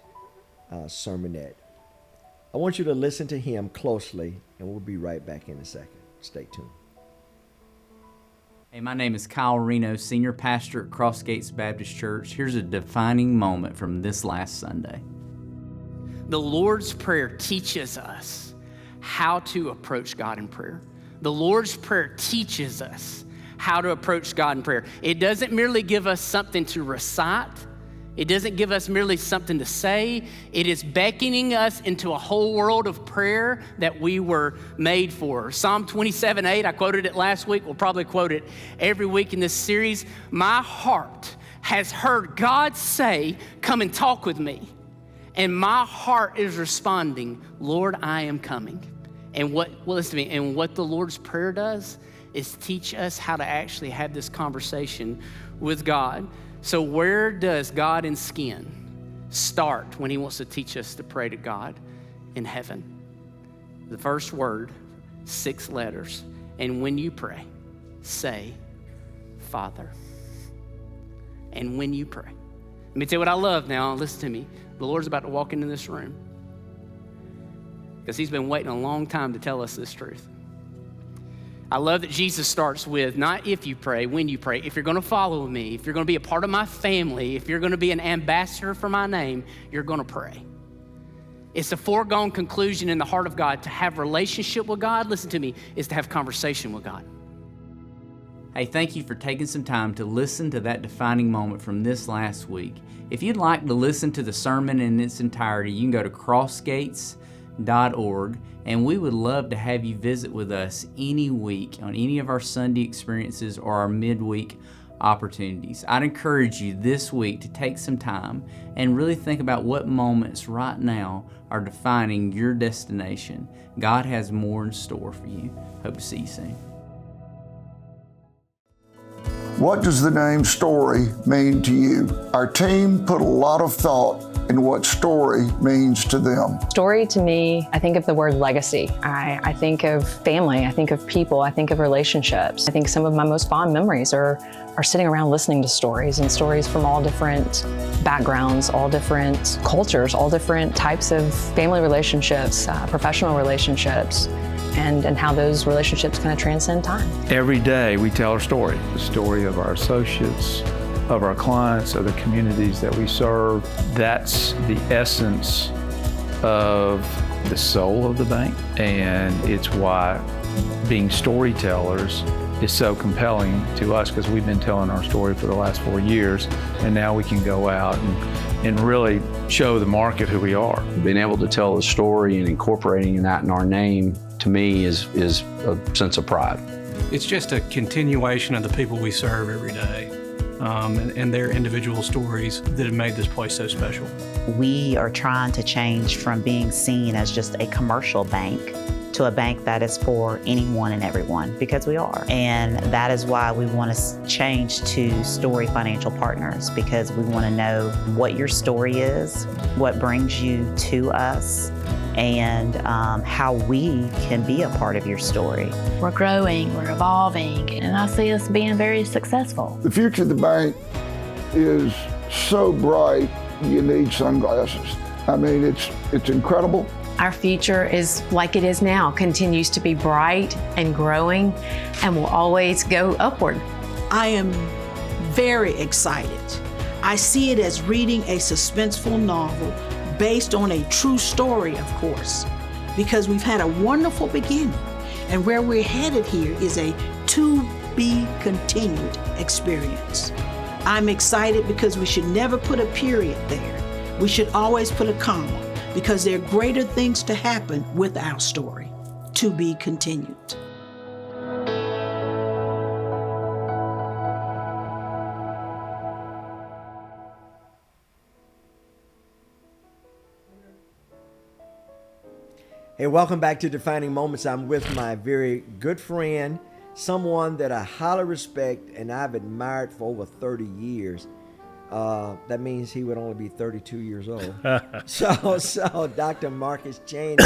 Speaker 1: sermonette. I want you to listen to him closely, and we'll be right back in a second. Stay tuned.
Speaker 3: Hey, my name is Kyle Reno, Senior Pastor at Cross Gates Baptist Church. Here's a defining moment from this last Sunday.
Speaker 4: The Lord's Prayer teaches us how to approach God in prayer. The Lord's Prayer teaches us how to approach God in prayer. It doesn't merely give us something to recite. It doesn't give us merely something to say. It is beckoning us into a whole world of prayer that we were made for. Psalm 27:8, I quoted it last week. We'll probably quote it every week in this series. My heart has heard God say, come and talk with me. And my heart is responding, Lord, I am coming. And listen to me, and what the Lord's Prayer does is teach us how to actually have this conversation with God. So where does God in skin start when he wants to teach us to pray to God in heaven? The first word, 6 letters. And when you pray, say, Father. And when you pray. Let me tell you what I love now. Listen to me. The Lord's about to walk into this room because he's been waiting a long time to tell us this truth. I love that Jesus starts with not if you pray, when you pray. If you're going to follow me, if you're going to be a part of my family, if you're going to be an ambassador for my name, you're going to pray. It's a foregone conclusion in the heart of God. To have relationship with God, listen to me, is to have conversation with God.
Speaker 3: Hey, thank you for taking some time to listen to that defining moment from this last week. If you'd like to listen to the sermon in its entirety, you can go to crossgates.org, and we would love to have you visit with us any week on any of our Sunday experiences or our midweek opportunities. I'd encourage you this week to take some time and really think about what moments right now are defining your destination. God has more in store for you. Hope to see you soon.
Speaker 5: What does the name Story mean to you? Our team put a lot of thought in what story means to them.
Speaker 6: Story to me, I think of the word legacy. I think of family, I think of people, I think of relationships. I think some of my most fond memories are sitting around listening to stories, and stories from all different backgrounds, all different cultures, all different types of family relationships, professional relationships, and how those relationships kind of transcend time.
Speaker 7: Every day we tell our story, the story of our associates, of our clients, of the communities that we serve. That's the essence of the soul of the bank, and it's why being storytellers is so compelling to us, because we've been telling our story for the last 4 years, and now we can go out and really show the market who we are.
Speaker 8: Being able to tell the story and incorporating that in our name, to me, is a sense of pride.
Speaker 9: It's just a continuation of the people we serve every day, and their individual stories that have made this place so special.
Speaker 10: We are trying to change from being seen as just a commercial bank to a bank that is for anyone and everyone, because we are. And that is why we want to change to Story Financial Partners, because we want to know what your story is, what brings you to us, and how we can be a part of your story.
Speaker 11: We're growing, we're evolving, and I see us being very successful.
Speaker 5: The future of the bank is so bright, you need sunglasses. I mean, it's incredible.
Speaker 11: Our future is like it is now, continues to be bright and growing, and will always go upward.
Speaker 12: I am very excited. I see it as reading a suspenseful novel based on a true story, of course, because we've had a wonderful beginning, and where we're headed here is a to be continued experience. I'm excited because we should never put a period there. We should always put a comma, because there are greater things to happen with our story. To be continued.
Speaker 1: Hey, welcome back to Defining Moments. I'm with my very good friend, someone that I highly respect and I've admired for over 30 years. That means he would only be 32 years old. So Dr. Marcus Chaney,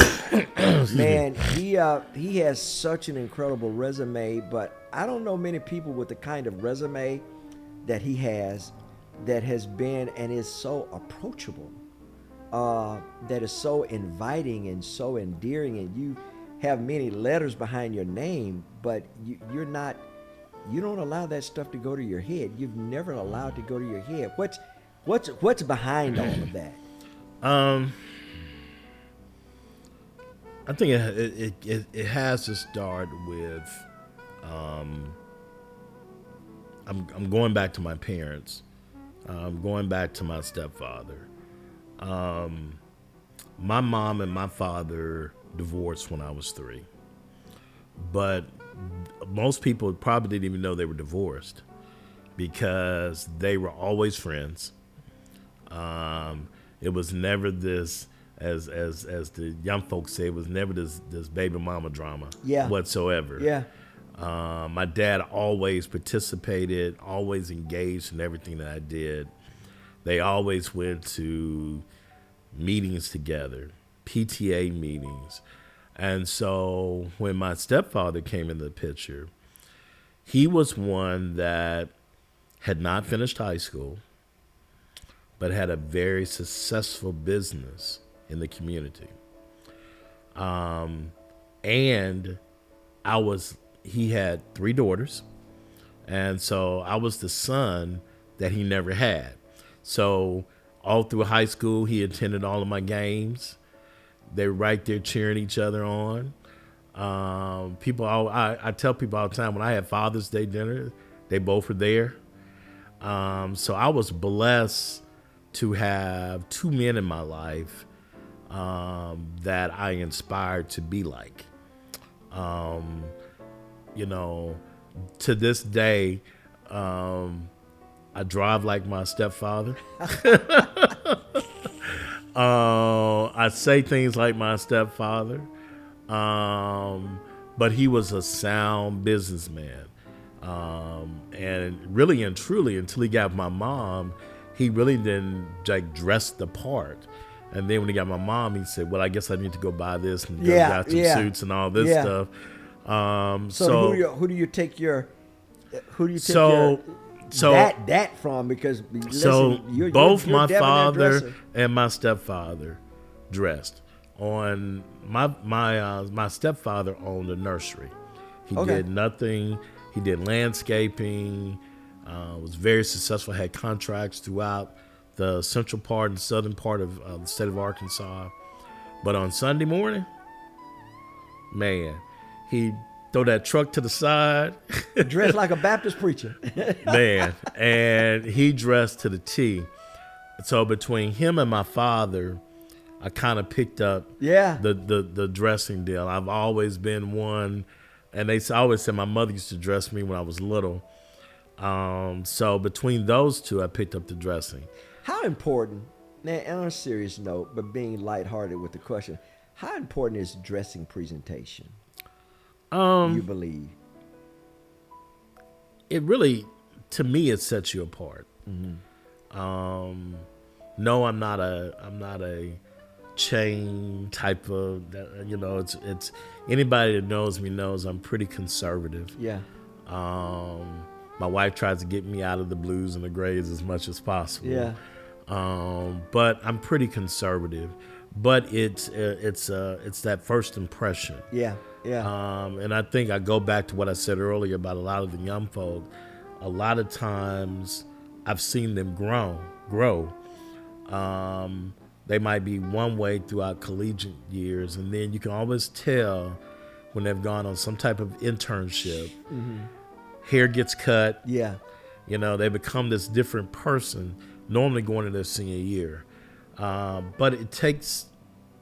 Speaker 1: man, he has such an incredible resume, but I don't know many people with the kind of resume that he has, that has been and is so approachable, that is so inviting and so endearing, and you have many letters behind your name, but you don't allow that stuff to go to your head. You've never allowed it to go to your head. What's behind all of that?
Speaker 2: I think it has to start with I'm going back to my parents. I'm going back to my stepfather. My mom and my father divorced when I was 3, but most people probably didn't even know they were divorced, because they were always friends. It was never this, as the young folks say, it was never this baby mama drama whatsoever.
Speaker 1: Yeah.
Speaker 2: My dad always participated, always engaged in everything that I did. They always went to meetings together, PTA meetings. And so when my stepfather came into the picture, he was one that had not finished high school, but had a very successful business in the community. And he had 3 daughters. And so I was the son that he never had. So all through high school, he attended all of my games. They were right there cheering each other on. I tell people all the time, when I had Father's Day dinner, they both were there. So I was blessed to have two men in my life that I inspired to be like. You know, to this day, I drive like my stepfather. I say things like my stepfather. But he was a sound businessman. And really and truly, until he got my mom, he really didn't like dress the part. And then when he got my mom, he said, well, I guess I need to go buy this and got some suits and all this stuff.
Speaker 1: So who do you take your that from? Because listen,
Speaker 2: both
Speaker 1: you're
Speaker 2: my father
Speaker 1: dresser.
Speaker 2: and my stepfather dressed. On my stepfather owned a nursery. He did nothing. He did landscaping. Was very successful. Had contracts throughout the central part and southern part of the state of Arkansas. But on Sunday morning, man, he throw that truck to the side.
Speaker 1: Dressed like a Baptist preacher.
Speaker 2: Man, and he dressed to the T. So between him and my father, I kind of picked up the dressing deal. I've always been one, and they always said my mother used to dress me when I was little. So between those two, I picked up the dressing.
Speaker 1: How important, now on a serious note, but being lighthearted with the question, how important is dressing presentation? You believe?
Speaker 2: It really, to me, it sets you apart. No, I'm not a chain type of, you know, it's anybody that knows me knows I'm pretty conservative.
Speaker 1: Yeah.
Speaker 2: My wife tries to get me out of the blues and the grays as much as possible.
Speaker 1: Yeah.
Speaker 2: But I'm pretty conservative. But it's that first impression.
Speaker 1: Yeah. Yeah.
Speaker 2: And I think I go back to what I said earlier about a lot of the young folk. A lot of times I've seen them grow. They might be one way throughout collegiate years, and then you can always tell when they've gone on some type of internship. Hair gets cut.
Speaker 1: Yeah.
Speaker 2: You know, they become this different person, normally going into their senior year. But it takes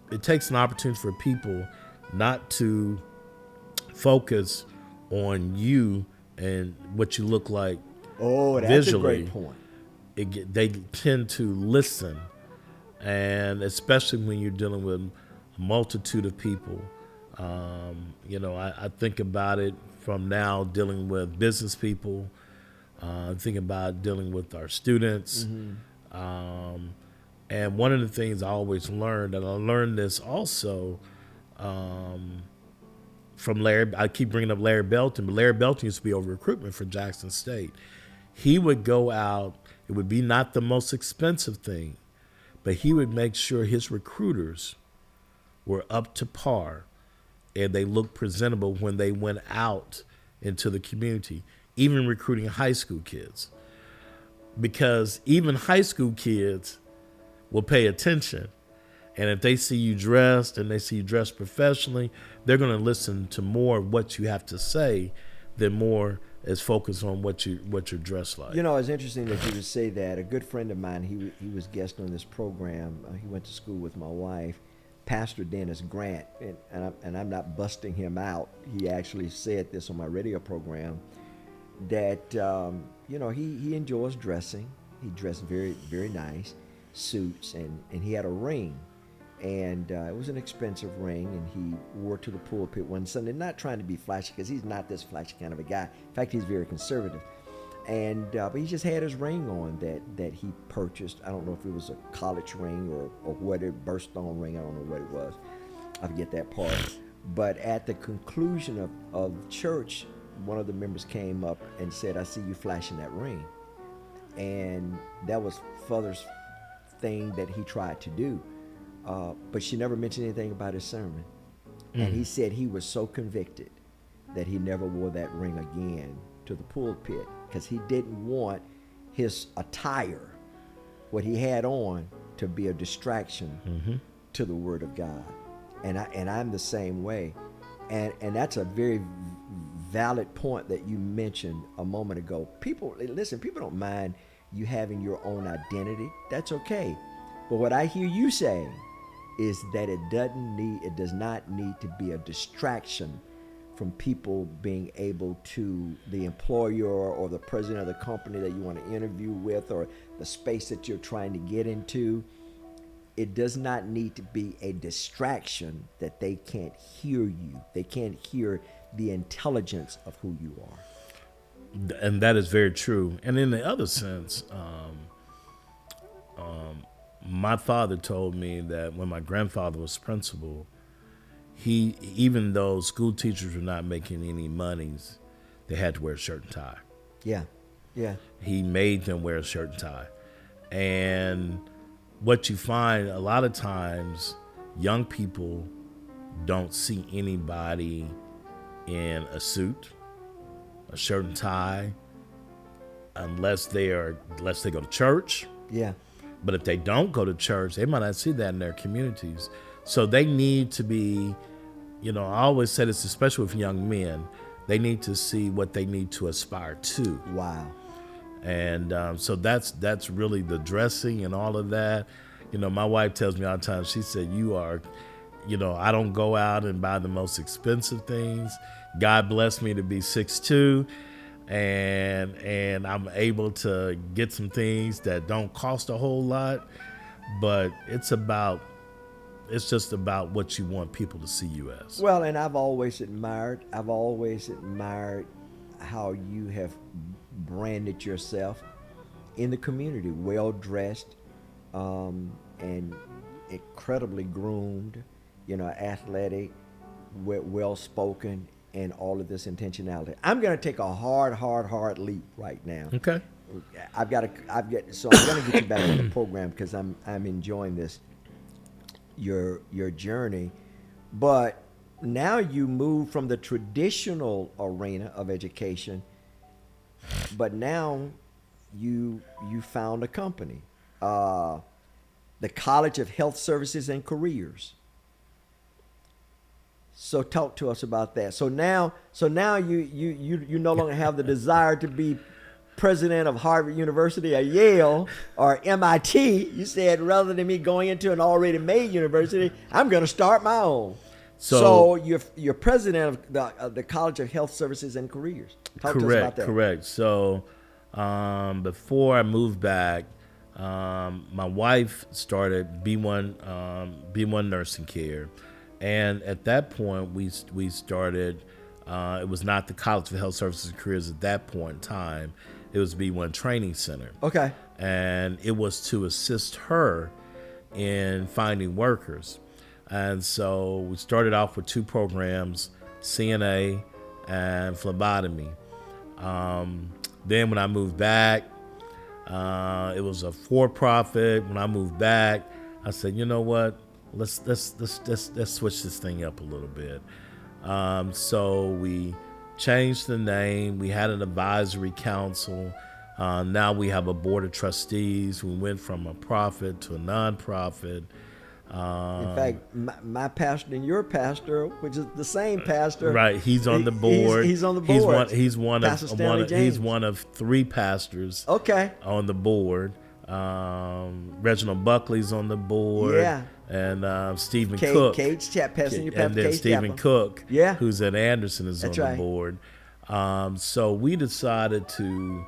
Speaker 2: an opportunity for people not to focus on you and what you look like
Speaker 1: that's
Speaker 2: visually.
Speaker 1: a great point.
Speaker 2: They tend to listen, and especially when you're dealing with a multitude of people. You know, I think about it from now dealing with business people. I think about dealing with our students. And one of the things I always learned, and I learned this also from Larry, I keep bringing up Larry Belton, but Larry Belton used to be over recruitment for Jackson State. He would go out, it would be not the most expensive thing, but he would make sure his recruiters were up to par and they looked presentable when they went out into the community, even recruiting high school kids. Because even high school kids will pay attention. And if they see you dressed and they see you dressed professionally, they're going to listen to more of what you have to say than more is focused on what you're dressed like.
Speaker 1: You know, it's interesting that you would say that. A good friend of mine, he was guest on this program. He went to school with my wife, Pastor Dennis Grant, and I'm not busting him out. He actually said this on my radio program that you know, he enjoys dressing. He dressed very, very nice, suits, and he had a ring. And it was an expensive ring, and he wore it to the pulpit one Sunday, not trying to be flashy, because he's not this flashy kind of a guy. In fact, he's very conservative. And but he just had his ring on that he purchased. I don't know if it was a college ring or what, a birthstone ring. I don't know what it was. I forget that part. But at the conclusion of church, one of the members came up and said, "I see you flashing that ring." And that was Father's thing that he tried to do. But she never mentioned anything about his sermon. And he said he was so convicted that he never wore that ring again to the pulpit, because he didn't want his attire, what he had on, to be a distraction to the Word of God. And I'm the same way. And that's a very valid point that you mentioned a moment ago. People don't mind you having your own identity. That's okay. But what I hear you saying is that it does not need to be a distraction from people being able to, the employer or the president of the company that you want to interview with, or the space that you're trying to get into. It does not need to be a distraction that they can't hear you. They can't hear the intelligence of who you are.
Speaker 2: And that is very true. And in the other sense, my father told me that when my grandfather was principal, even though school teachers were not making any monies, they had to wear a shirt and tie.
Speaker 1: Yeah.
Speaker 2: He made them wear a shirt and tie. And what you find a lot of times, young people don't see anybody in a suit, a shirt and tie, unless they go to church.
Speaker 1: Yeah.
Speaker 2: But if they don't go to church, they might not see that in their communities. So they need to be, I always say this, especially with young men, they need to see what they need to aspire to.
Speaker 1: Wow.
Speaker 2: And so that's really the dressing and all of that. My wife tells me all the time, she said, I don't go out and buy the most expensive things. God blessed me to be 6'2", and I'm able to get some things that don't cost a whole lot, but it's just about what you want people to see you as.
Speaker 1: Well, and I've always admired how you have branded yourself in the community, well dressed, and incredibly groomed, athletic, well spoken, and all of this intentionality. I'm going to take a hard leap right now.
Speaker 2: Okay.
Speaker 1: So I'm going to get you back on the program because I'm enjoying this, your journey. But now you move from the traditional arena of education, but now you found a company, the College of Health Services and Careers. So talk to us about that. So now you no longer have the desire to be president of Harvard University or Yale or MIT. You said, rather than me going into an already made university, I'm going to start my own. So you're president of the College of Health Services and Careers. Talk to us about that.
Speaker 2: Correct. So before I moved back, my wife started B1 Nursing Care. And at that point, we started, it was not the College of Health Services and Careers at that point in time. It was B1 Training Center.
Speaker 1: Okay.
Speaker 2: And it was to assist her in finding workers. And so we started off with 2 programs, CNA and phlebotomy. Then when I moved back, it was a for-profit. When I moved back, I said, you know what? Let's switch this thing up a little bit. So we changed the name. We had an advisory council. Now we have a board of trustees. We went from a profit to a nonprofit.
Speaker 1: In fact, my pastor and your pastor, which is the same pastor,
Speaker 2: right? He's on the board.
Speaker 1: He's on the board.
Speaker 2: He's one
Speaker 1: He's
Speaker 2: one of 3 pastors.
Speaker 1: Okay.
Speaker 2: On the board. Reginald Buckley's on the board.
Speaker 1: Yeah.
Speaker 2: And Stephen Cook.
Speaker 1: Cage Chap, passing your
Speaker 2: and then Stephen Cook,
Speaker 1: yeah,
Speaker 2: who's at Anderson, is
Speaker 1: That's
Speaker 2: on
Speaker 1: right.
Speaker 2: the board. So we decided to,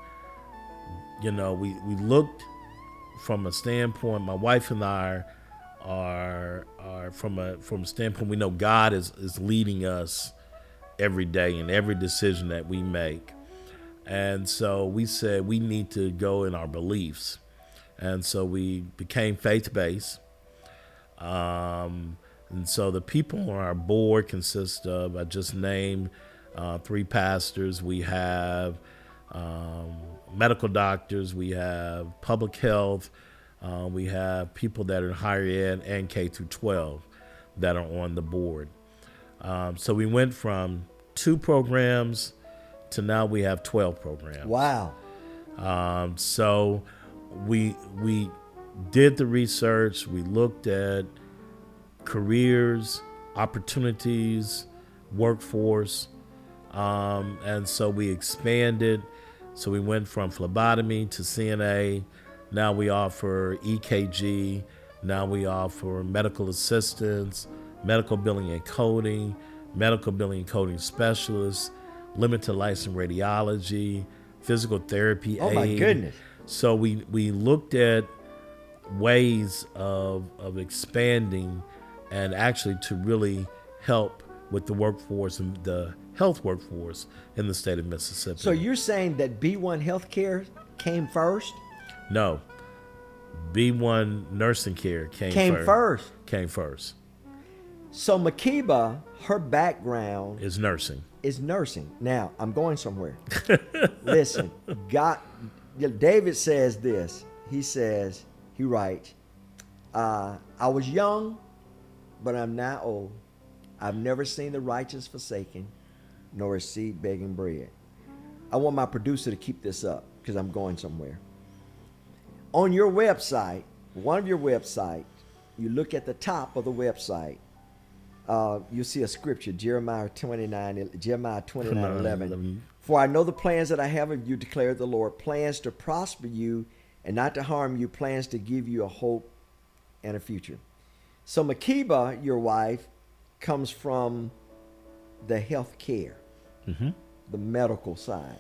Speaker 2: we looked from a standpoint. My wife and I are from a standpoint. We know God is leading us every day in every decision that we make, and so we said we need to go in our beliefs, and so we became faith-based. And so the people on our board consist of, I just named 3 pastors. We have medical doctors. We have public health. We have people that are in higher ed and K through 12 that are on the board. So we went from 2 programs to now we have 12 programs.
Speaker 1: Wow.
Speaker 2: So we did the research. We looked at careers, opportunities, workforce. And so we expanded. So we went from phlebotomy to CNA. Now we offer EKG. Now we offer medical assistance, medical billing and coding, medical billing and coding specialists, limited license radiology, physical therapy aid.
Speaker 1: Oh my goodness.
Speaker 2: So we looked at ways of expanding and actually to really help with the workforce and the health workforce in the state of Mississippi.
Speaker 1: So you're saying that B1 Healthcare came first?
Speaker 2: No. B1 Nursing Care came first. Came first.
Speaker 1: So Makeba, her background
Speaker 2: Is nursing.
Speaker 1: is nursing. Now, I'm going somewhere. Listen, David says this. He writes, I was young, but I'm now old. I've never seen the righteous forsaken, nor a seed begging bread. I want my producer to keep this up because I'm going somewhere. On your website, one of your websites, you look at the top of the website, you'll see a scripture, Jeremiah 29:11. For I know the plans that I have of you, declared the Lord, plans to prosper you and not to harm you, plans to give you a hope and a future. So Makeba, your wife, comes from the health care, the medical side.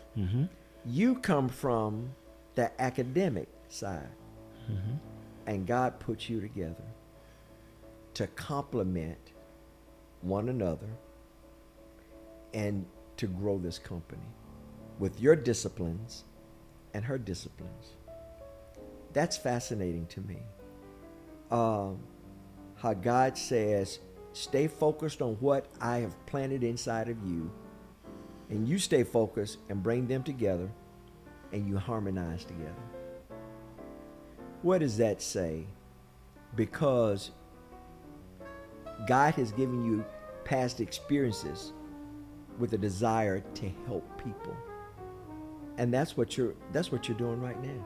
Speaker 1: You come from the academic side. And God put you together to complement one another and to grow this company with your disciplines and her disciplines. That's fascinating to me. How God says, stay focused on what I have planted inside of you, and you stay focused and bring them together, and you harmonize together. What does that say? Because God has given you past experiences with a desire to help people, and that's what you're doing right now.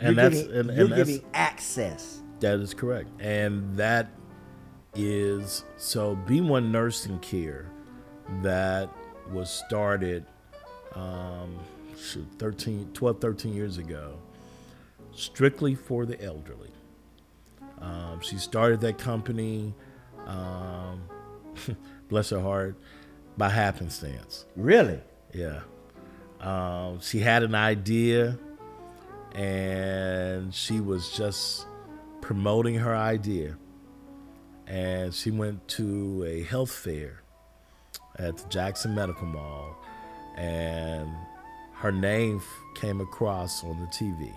Speaker 2: And
Speaker 1: you're giving access.
Speaker 2: That is correct, and that is so. B1 Nursing Care that was started 13 years ago, strictly for the elderly. She started that company, bless her heart, by happenstance.
Speaker 1: Really?
Speaker 2: Yeah. She had an idea, and she was just promoting her idea. And she went to a health fair at the Jackson Medical Mall, and her name came across on the TV.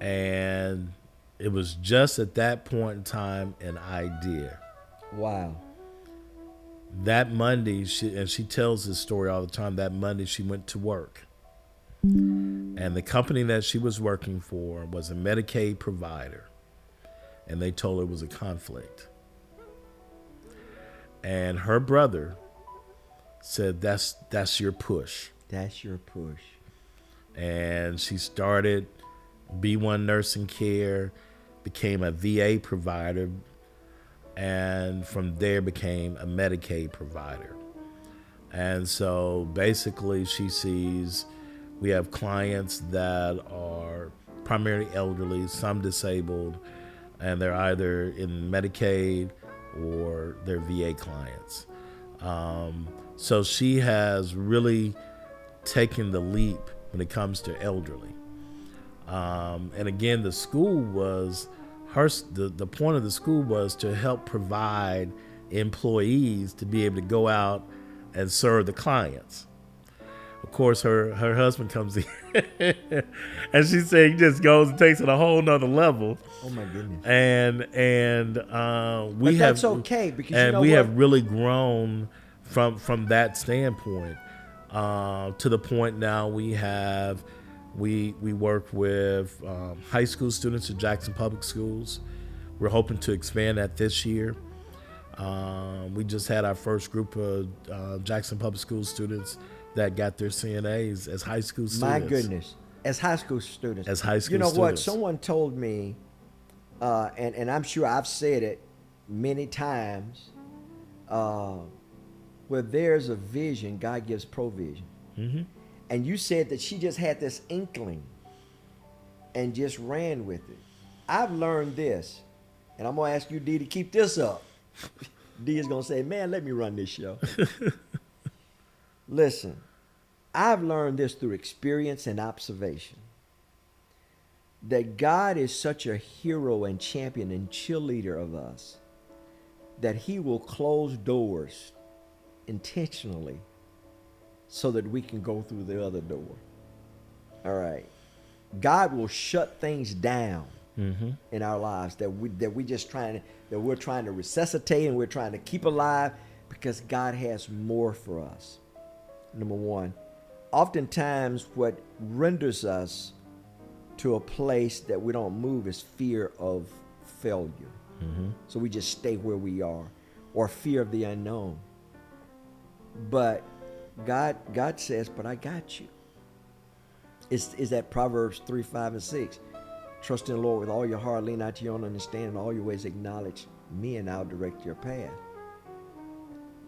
Speaker 2: And it was just at that point in time an idea.
Speaker 1: Wow.
Speaker 2: That Monday, she tells this story all the time, that Monday she went to work. And the company that she was working for was a Medicaid provider. And they told her it was a conflict. And her brother said, that's your push.
Speaker 1: That's your push.
Speaker 2: And she started B1 Nursing Care, became a VA provider, and from there became a Medicaid provider. And so basically she sees we have clients that are primarily elderly, some disabled, and they're either in Medicaid or they're VA clients. So she has really taken the leap when it comes to elderly. And again, the school was the point of the school was to help provide employees to be able to go out and serve the clients. Of course, her husband comes in, and she said he just goes and takes it a whole nother level.
Speaker 1: Oh my goodness!
Speaker 2: And we
Speaker 1: but
Speaker 2: have
Speaker 1: that's okay because
Speaker 2: and
Speaker 1: you know
Speaker 2: we
Speaker 1: what?
Speaker 2: have really grown from that standpoint to the point now we work with high school students at Jackson Public Schools. We're hoping to expand that this year. We just had our first group of Jackson Public School students that got their CNAs as high school students.
Speaker 1: My goodness, as high school students.
Speaker 2: As high school
Speaker 1: students. You know what?
Speaker 2: students.
Speaker 1: Someone told me, and I'm sure I've said it many times, where there's a vision, God gives provision.
Speaker 2: Mm-hmm.
Speaker 1: And you said that she just had this inkling and just ran with it. I've learned this, and I'm going to ask you, D, to keep this up. D is going to say, man, let me run this show. Listen, I've learned this through experience and observation, that God is such a hero and champion and cheerleader of us that he will close doors intentionally so that we can go through the other door. All right. God will shut things down in our lives that we're trying to resuscitate and we're trying to keep alive, because God has more for us. Number one, oftentimes what renders us to a place that we don't move is fear of failure. So we just stay where we are, or fear of the unknown. But God says, but I got you. Is that Proverbs 3, 5, and 6. Trust in the Lord with all your heart, lean not to your own understanding, all your ways acknowledge me, and I'll direct your path.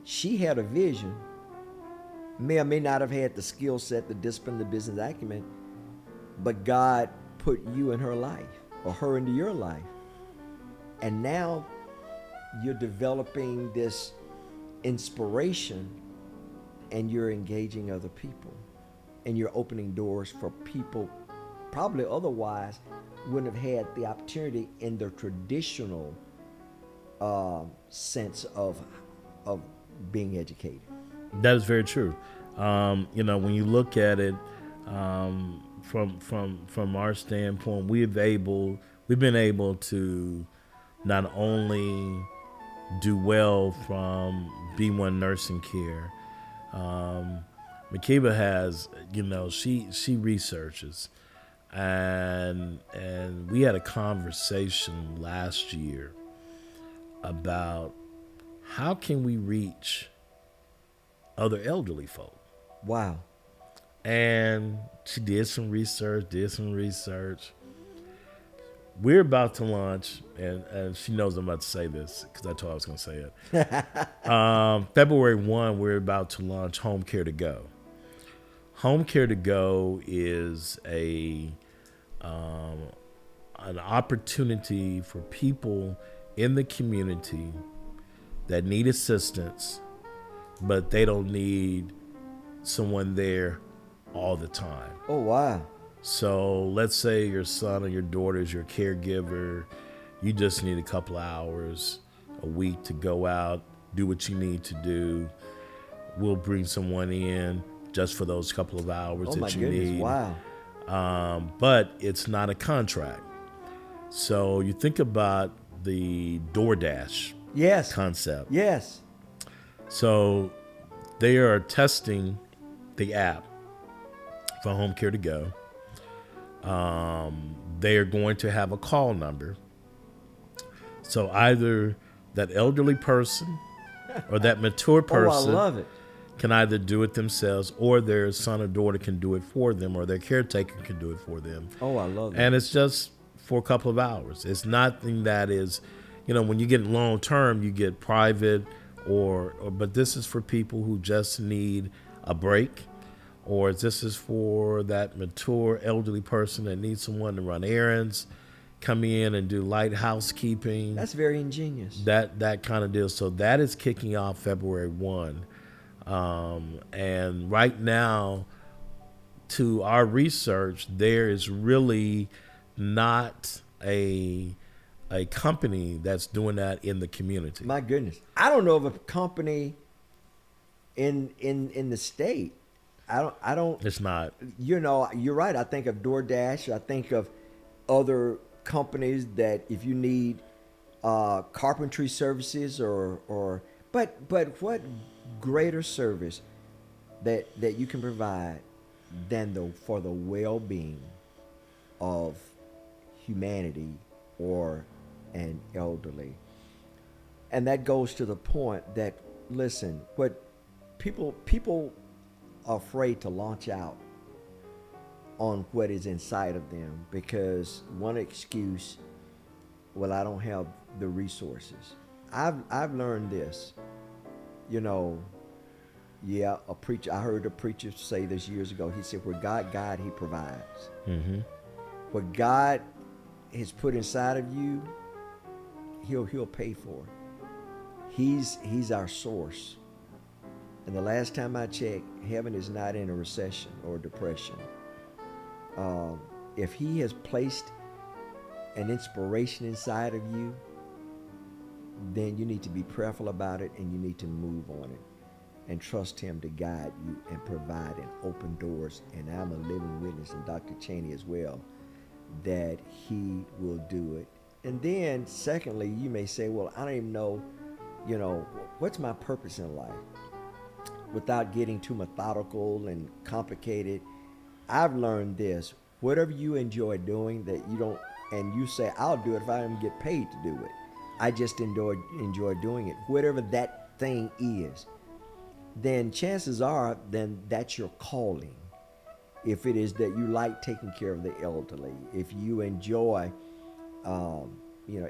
Speaker 1: She had a vision, may or may not have had the skill set, the discipline, the business acumen, but God put you in her life, or her into your life. And now you're developing this inspiration, and you're engaging other people, and you're opening doors for people probably otherwise wouldn't have had the opportunity in the traditional sense of being educated.
Speaker 2: That is very true. When you look at it from our standpoint, we've been able to not only do well from B1 nursing care. Makiba has, she researches, and we had a conversation last year about how can we reach other elderly folk.
Speaker 1: Wow.
Speaker 2: And she did some research. We're about to launch, and she knows I'm about to say this because I told her I was going to say it. February 1, we're about to launch Home Care to Go. Home Care to Go is an opportunity for people in the community that need assistance, but they don't need someone there all the time.
Speaker 1: Oh, wow.
Speaker 2: So let's say your son or your daughter is your caregiver. You just need a couple of hours a week to go out, do what you need to do. We'll bring someone in just for those couple of hours that you need.
Speaker 1: Wow.
Speaker 2: But it's not a contract. So you think about the DoorDash concept.
Speaker 1: Yes.
Speaker 2: So they are testing the app for Home Care to Go. They are going to have a call number. So either that elderly person or that mature person
Speaker 1: I love it.
Speaker 2: can either do it themselves, or their son or daughter can do it for them, or their caretaker can do it for them.
Speaker 1: Oh, I love it.
Speaker 2: And it's just for a couple of hours. It's nothing that is, when you get long term, you get private but this is for people who just need a break, or this is for that mature elderly person that needs someone to run errands, come in and do light housekeeping.
Speaker 1: That's very ingenious.
Speaker 2: That kind of deal. So that is kicking off February 1. And right now, to our research, there is really not a company that's doing that in the community.
Speaker 1: My goodness. I don't know of a company in the state. I don't.
Speaker 2: It's not.
Speaker 1: You're right. I think of DoorDash. I think of other companies that if you need carpentry services but what greater service that you can provide than for the well-being of humanity or an elderly. And that goes to the point that, listen, what people are afraid to launch out on what is inside of them, because one excuse, well, I don't have the resources. I've learned this. a preacher. I heard a preacher say this years ago. He said, "Where God guides, He provides."
Speaker 2: Mm-hmm.
Speaker 1: What God has put inside of you, He'll pay for it. He's our source. And the last time I checked, heaven is not in a recession or depression. If He has placed an inspiration inside of you, then you need to be prayerful about it, and you need to move on it and trust Him to guide you and provide and open doors. And I'm a living witness, and Dr. Chaney as well, that He will do it. And then secondly, you may say, well, I don't even know, what's my purpose in life? Without getting too methodical and complicated, I've learned this: whatever you enjoy doing that you don't, and you say, I'll do it if I don't get paid to do it. I just enjoy doing it. Whatever that thing is, then chances are, then that's your calling. If it is that you like taking care of the elderly, if you enjoy,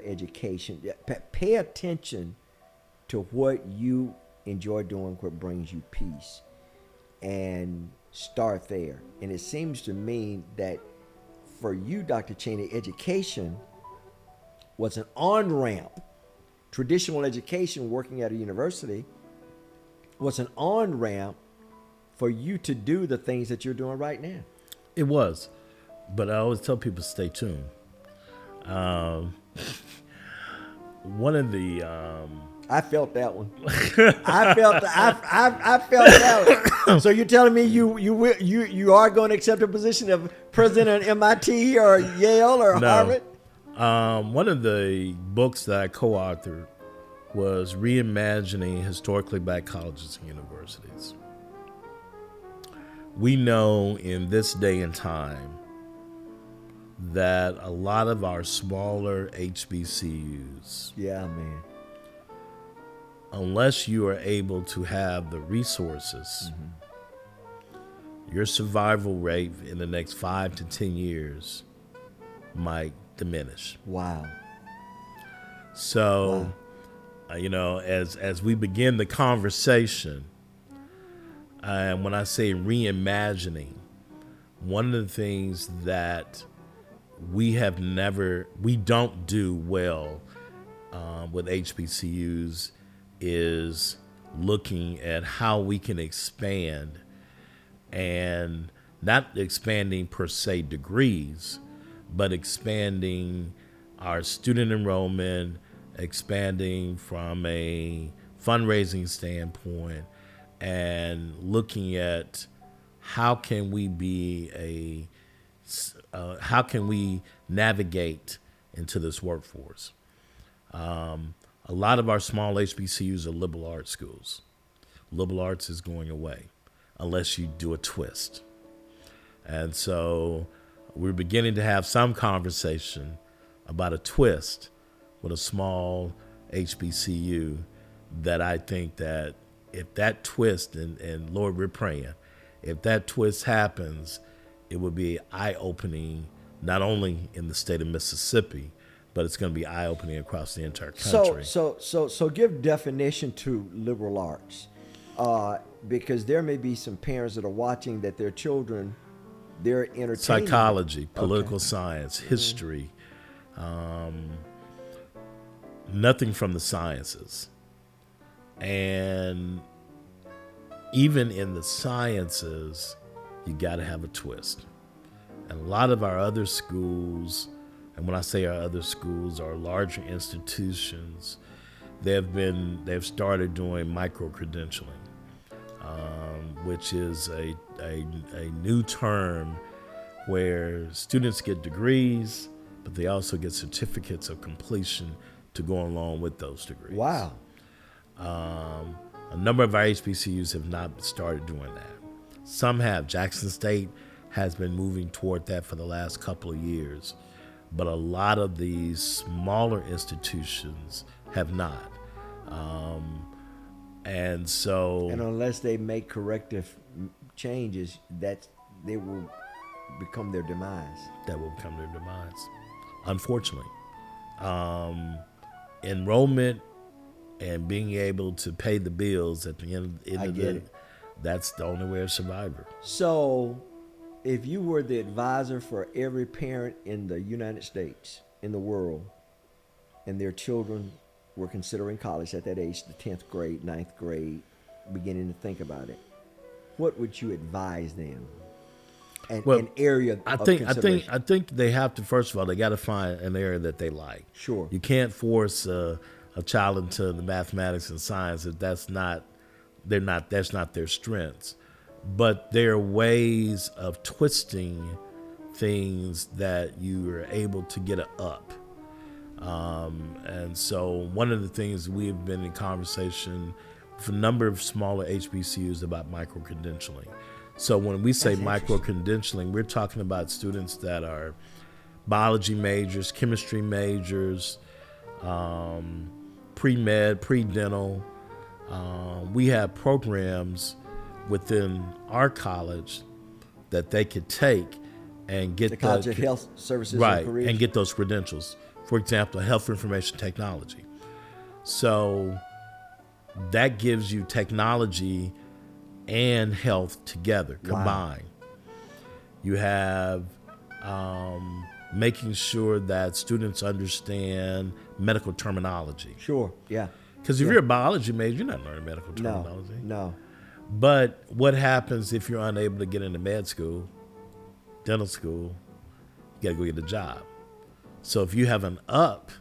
Speaker 1: education, pay attention to what you enjoy doing, what brings you peace, and start there. And it seems to me that for you, Dr. Chaney, education was an on-ramp. Traditional education, working at a university, was an on-ramp for you to do the things that you're doing right now.
Speaker 2: It was, but I always tell people stay tuned. One of the
Speaker 1: I felt that one. I felt that one. So you're telling me you are going to accept a position of president at MIT or Yale or Harvard?
Speaker 2: One of the books that I co-authored was Reimagining Historically Black Colleges and Universities. We know in this day and time that a lot of our smaller HBCUs, unless you are able to have the resources, your survival rate in the next 5 to 10 years might diminish.
Speaker 1: Wow.
Speaker 2: So, as we begin the conversation, and when I say reimagining, one of the things that we don't do well with HBCUs is looking at how we can expand, and not expanding per se degrees, but expanding our student enrollment, expanding from a fundraising standpoint, and looking at how can we navigate into this workforce. A lot of our small HBCUs are liberal arts schools. Liberal arts is going away unless you do a twist. And so we're beginning to have some conversation about a twist with a small HBCU that I think that if that twist, and Lord, we're praying, if that twist happens, it would be eye-opening, not only in the state of Mississippi, but it's going to be eye-opening across the entire country.
Speaker 1: So give definition to liberal arts, because there may be some parents that are watching that their children, they're entertaining.
Speaker 2: Psychology, political science, history, nothing from the sciences. And even in the sciences, you got to have a twist. And a lot of our other schools, and when I say our other schools, are larger institutions, they've started doing micro-credentialing, which is a new term where students get degrees, but they also get certificates of completion to go along with those degrees.
Speaker 1: Wow.
Speaker 2: A number of our HBCUs have not started doing that. Some have. Jackson State has been moving toward that for the last couple of years, but a lot of these smaller institutions have not. And
Speaker 1: unless they make corrective changes, they will become their demise.
Speaker 2: That will become their demise, unfortunately. Enrollment and being able to pay the bills at the end of the day, that's the only way of survivor.
Speaker 1: So, if you were the advisor for every parent in the United States, in the world, and their children were considering college at that age, the 10th grade, 9th grade, beginning to think about it, what would you advise them? An area of consideration.
Speaker 2: I think they have to, first of all, they got to find an area that they like.
Speaker 1: Sure.
Speaker 2: You can't force a child into the mathematics and science if that's not their strengths. But there are ways of twisting things that you are able to get an up. And so one of the things we have been in conversation with a number of smaller HBCUs about micro-credentialing. So when we say micro-credentialing, we're talking about students that are biology majors, chemistry majors, pre-med, pre-dental. We have programs within our college that they could take and get
Speaker 1: the College of Health Services
Speaker 2: right,
Speaker 1: and Careers.
Speaker 2: And get those credentials. For example, health information technology. So that gives you technology and health together, combined. You have making sure that students understand medical terminology.
Speaker 1: Sure, yeah.
Speaker 2: Because if you're a biology major, you're not learning medical terminology.
Speaker 1: No.
Speaker 2: But what happens if you're unable to get into med school, dental school? You got to go get a job. So if you have an up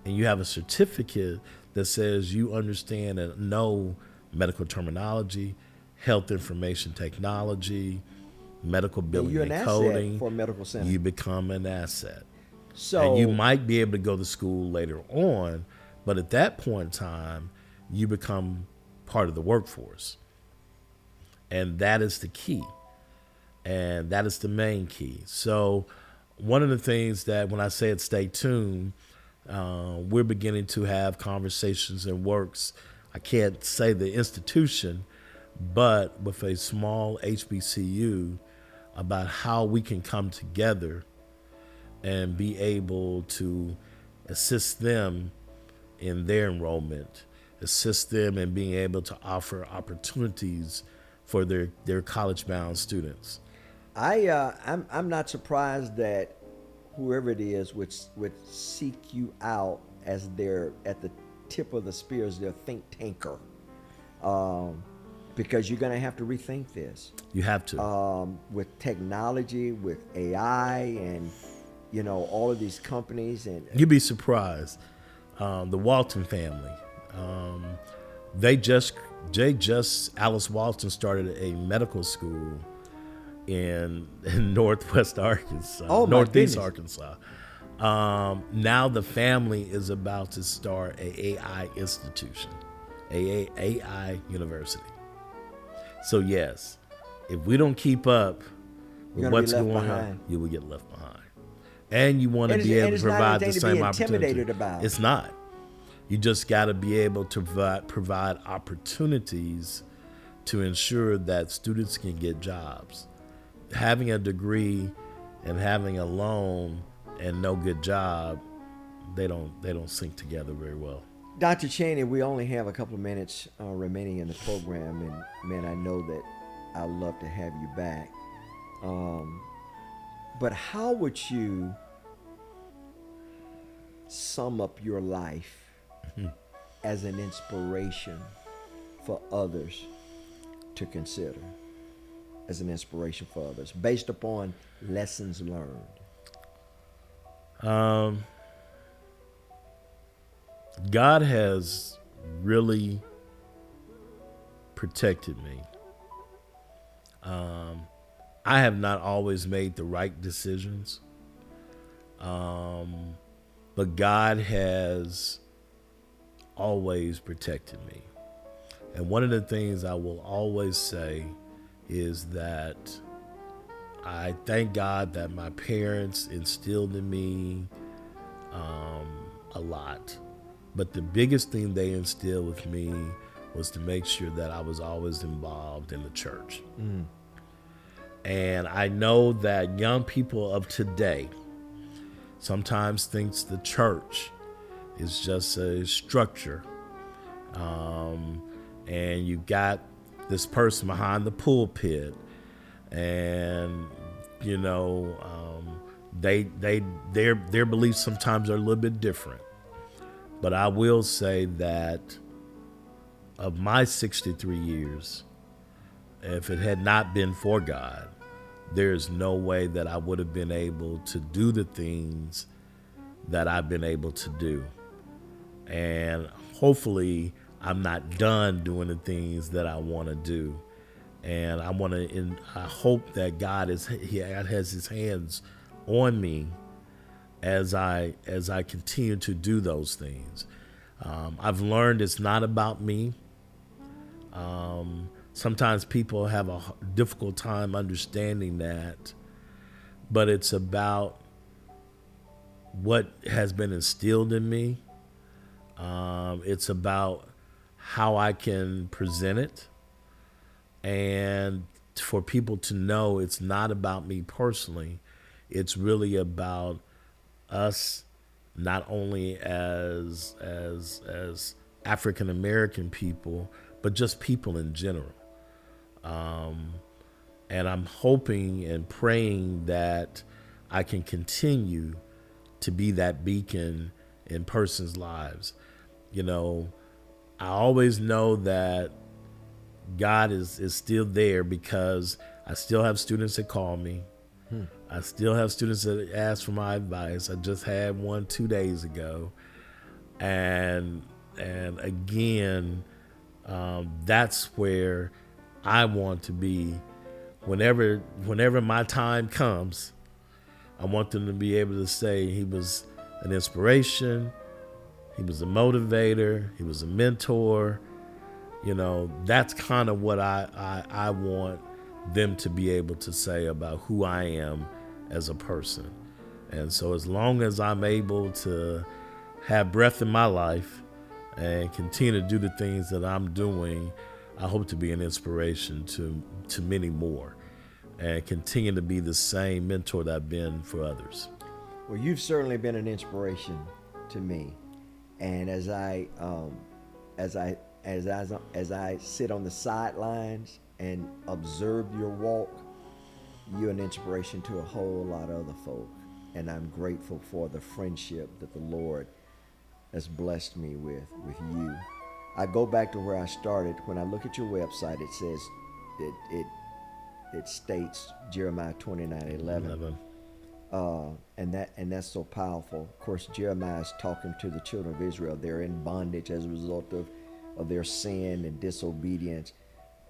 Speaker 2: and you have a certificate that says you understand and know medical terminology, health information technology, medical billing
Speaker 1: you're
Speaker 2: and
Speaker 1: an
Speaker 2: coding,
Speaker 1: asset for a medical center.
Speaker 2: you become an asset.
Speaker 1: So
Speaker 2: and you might be able to go to school later on, but at that point in time, you become part of the workforce. And that is the key. And that is the main key. So one of the things that when I said stay tuned, we're beginning to have conversations in works. I can't say the institution, but with a small HBCU about how we can come together and be able to assist them in their enrollment, assist them in being able to offer opportunities for their college-bound students.
Speaker 1: I'm not surprised that whoever it is would seek you out as their at the tip of the spear as their think tanker, because you're going to have to rethink this.
Speaker 2: You have to.
Speaker 1: With technology, with AI, and all of these companies, and
Speaker 2: you'd be surprised. The Walton family, Alice Walton started a medical school in Northwest Arkansas, Northeast Arkansas. Now the family is about to start a AI institution, AI university. So yes, if we don't keep up with what's going on, you will get left behind. And you want to be able to provide the same opportunity. It's not. You just got to be able to provide opportunities to ensure that students can get jobs. Having a degree and having a loan and no good job, they don't sync together very well.
Speaker 1: Dr. Chaney, we only have a couple of minutes remaining in the program, and man, I know that I'd love to have you back. But how would you sum up your life as an inspiration for others to consider? As an inspiration for others, based upon lessons learned?
Speaker 2: God has really protected me. I have not always made the right decisions, but God has always protected me. And one of the things I will always say is that I thank God that my parents instilled in me a lot. But the biggest thing they instilled with me was to make sure that I was always involved in the church. And I know that young people of today sometimes thinks the church is just a structure. And you got this person behind the pulpit, and their beliefs sometimes are a little bit different. But I will say that of my 63 years, if it had not been for God, there's no way that I would have been able to do the things that I've been able to do. And hopefully I'm not done doing the things that I want to do. And I hope that God has his hands on me as I continue to do those things. I've learned it's not about me. Sometimes people have a difficult time understanding that, but it's about what has been instilled in me. It's about how I can present it, and for people to know it's not about me personally. It's really about us, not only as African American people, but just people in general. And I'm hoping and praying that I can continue to be that beacon in persons' lives. I always know that God is still there, because I still have students that call me. I still have students that ask for my advice. I just had one 2 days ago. And again, that's where I want to be. Whenever my time comes, I want them to be able to say he was an inspiration, he was a motivator, he was a mentor. That's kind of what I want them to be able to say about who I am as a person. And so as long as I'm able to have breath in my life and continue to do the things that I'm doing, I hope to be an inspiration to many more and continue to be the same mentor that I've been for others.
Speaker 1: Well, you've certainly been an inspiration to me. And as I sit on the sidelines and observe your walk, you're an inspiration to a whole lot of other folk. And I'm grateful for the friendship that the Lord has blessed me with you. I go back to where I started. When I look at your website, it says it states Jeremiah 29:11. And that's so powerful. Of course, Jeremiah is talking to the children of Israel. They're in bondage as a result of their sin and disobedience.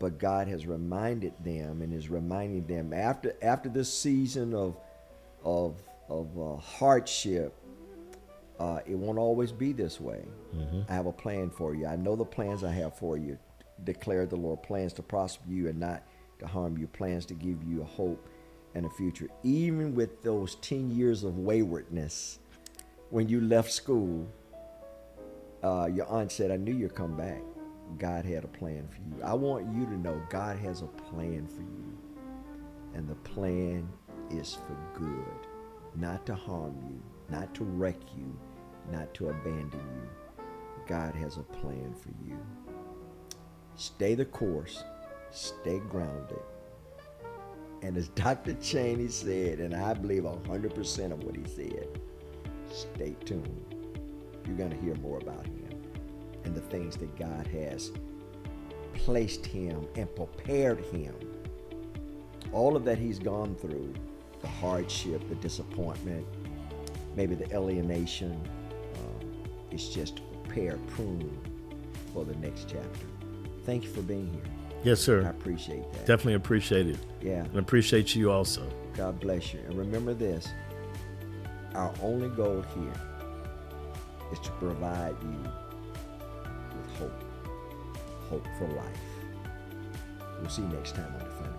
Speaker 1: But God has reminded them and is reminding them after this season of hardship, it won't always be this way. Mm-hmm. I have a plan for you. I know the plans I have for you, declared the Lord, plans to prosper you and not to harm you, plans to give you a hope and a future. Even with those 10 years of waywardness, when you left school, your aunt said, I knew you'd come back. God had a plan for you. I want you to know God has a plan for you. And the plan is for good, not to harm you, not to wreck you, not to abandon you. God has a plan for you. Stay the course, stay grounded. And as Dr. Chaney said, and I believe 100% of what he said, stay tuned. You're going to hear more about him and the things that God has placed him and prepared him. All of that he's gone through, the hardship, the disappointment, maybe the alienation, it's just to prepare, prune for the next chapter. Thank you for being here.
Speaker 2: Yes, sir.
Speaker 1: I appreciate that.
Speaker 2: Definitely appreciate it.
Speaker 1: Yeah.
Speaker 2: And appreciate you also.
Speaker 1: God bless you. And remember this, our only goal here is to provide you with hope for life. We'll see you next time on The Funny.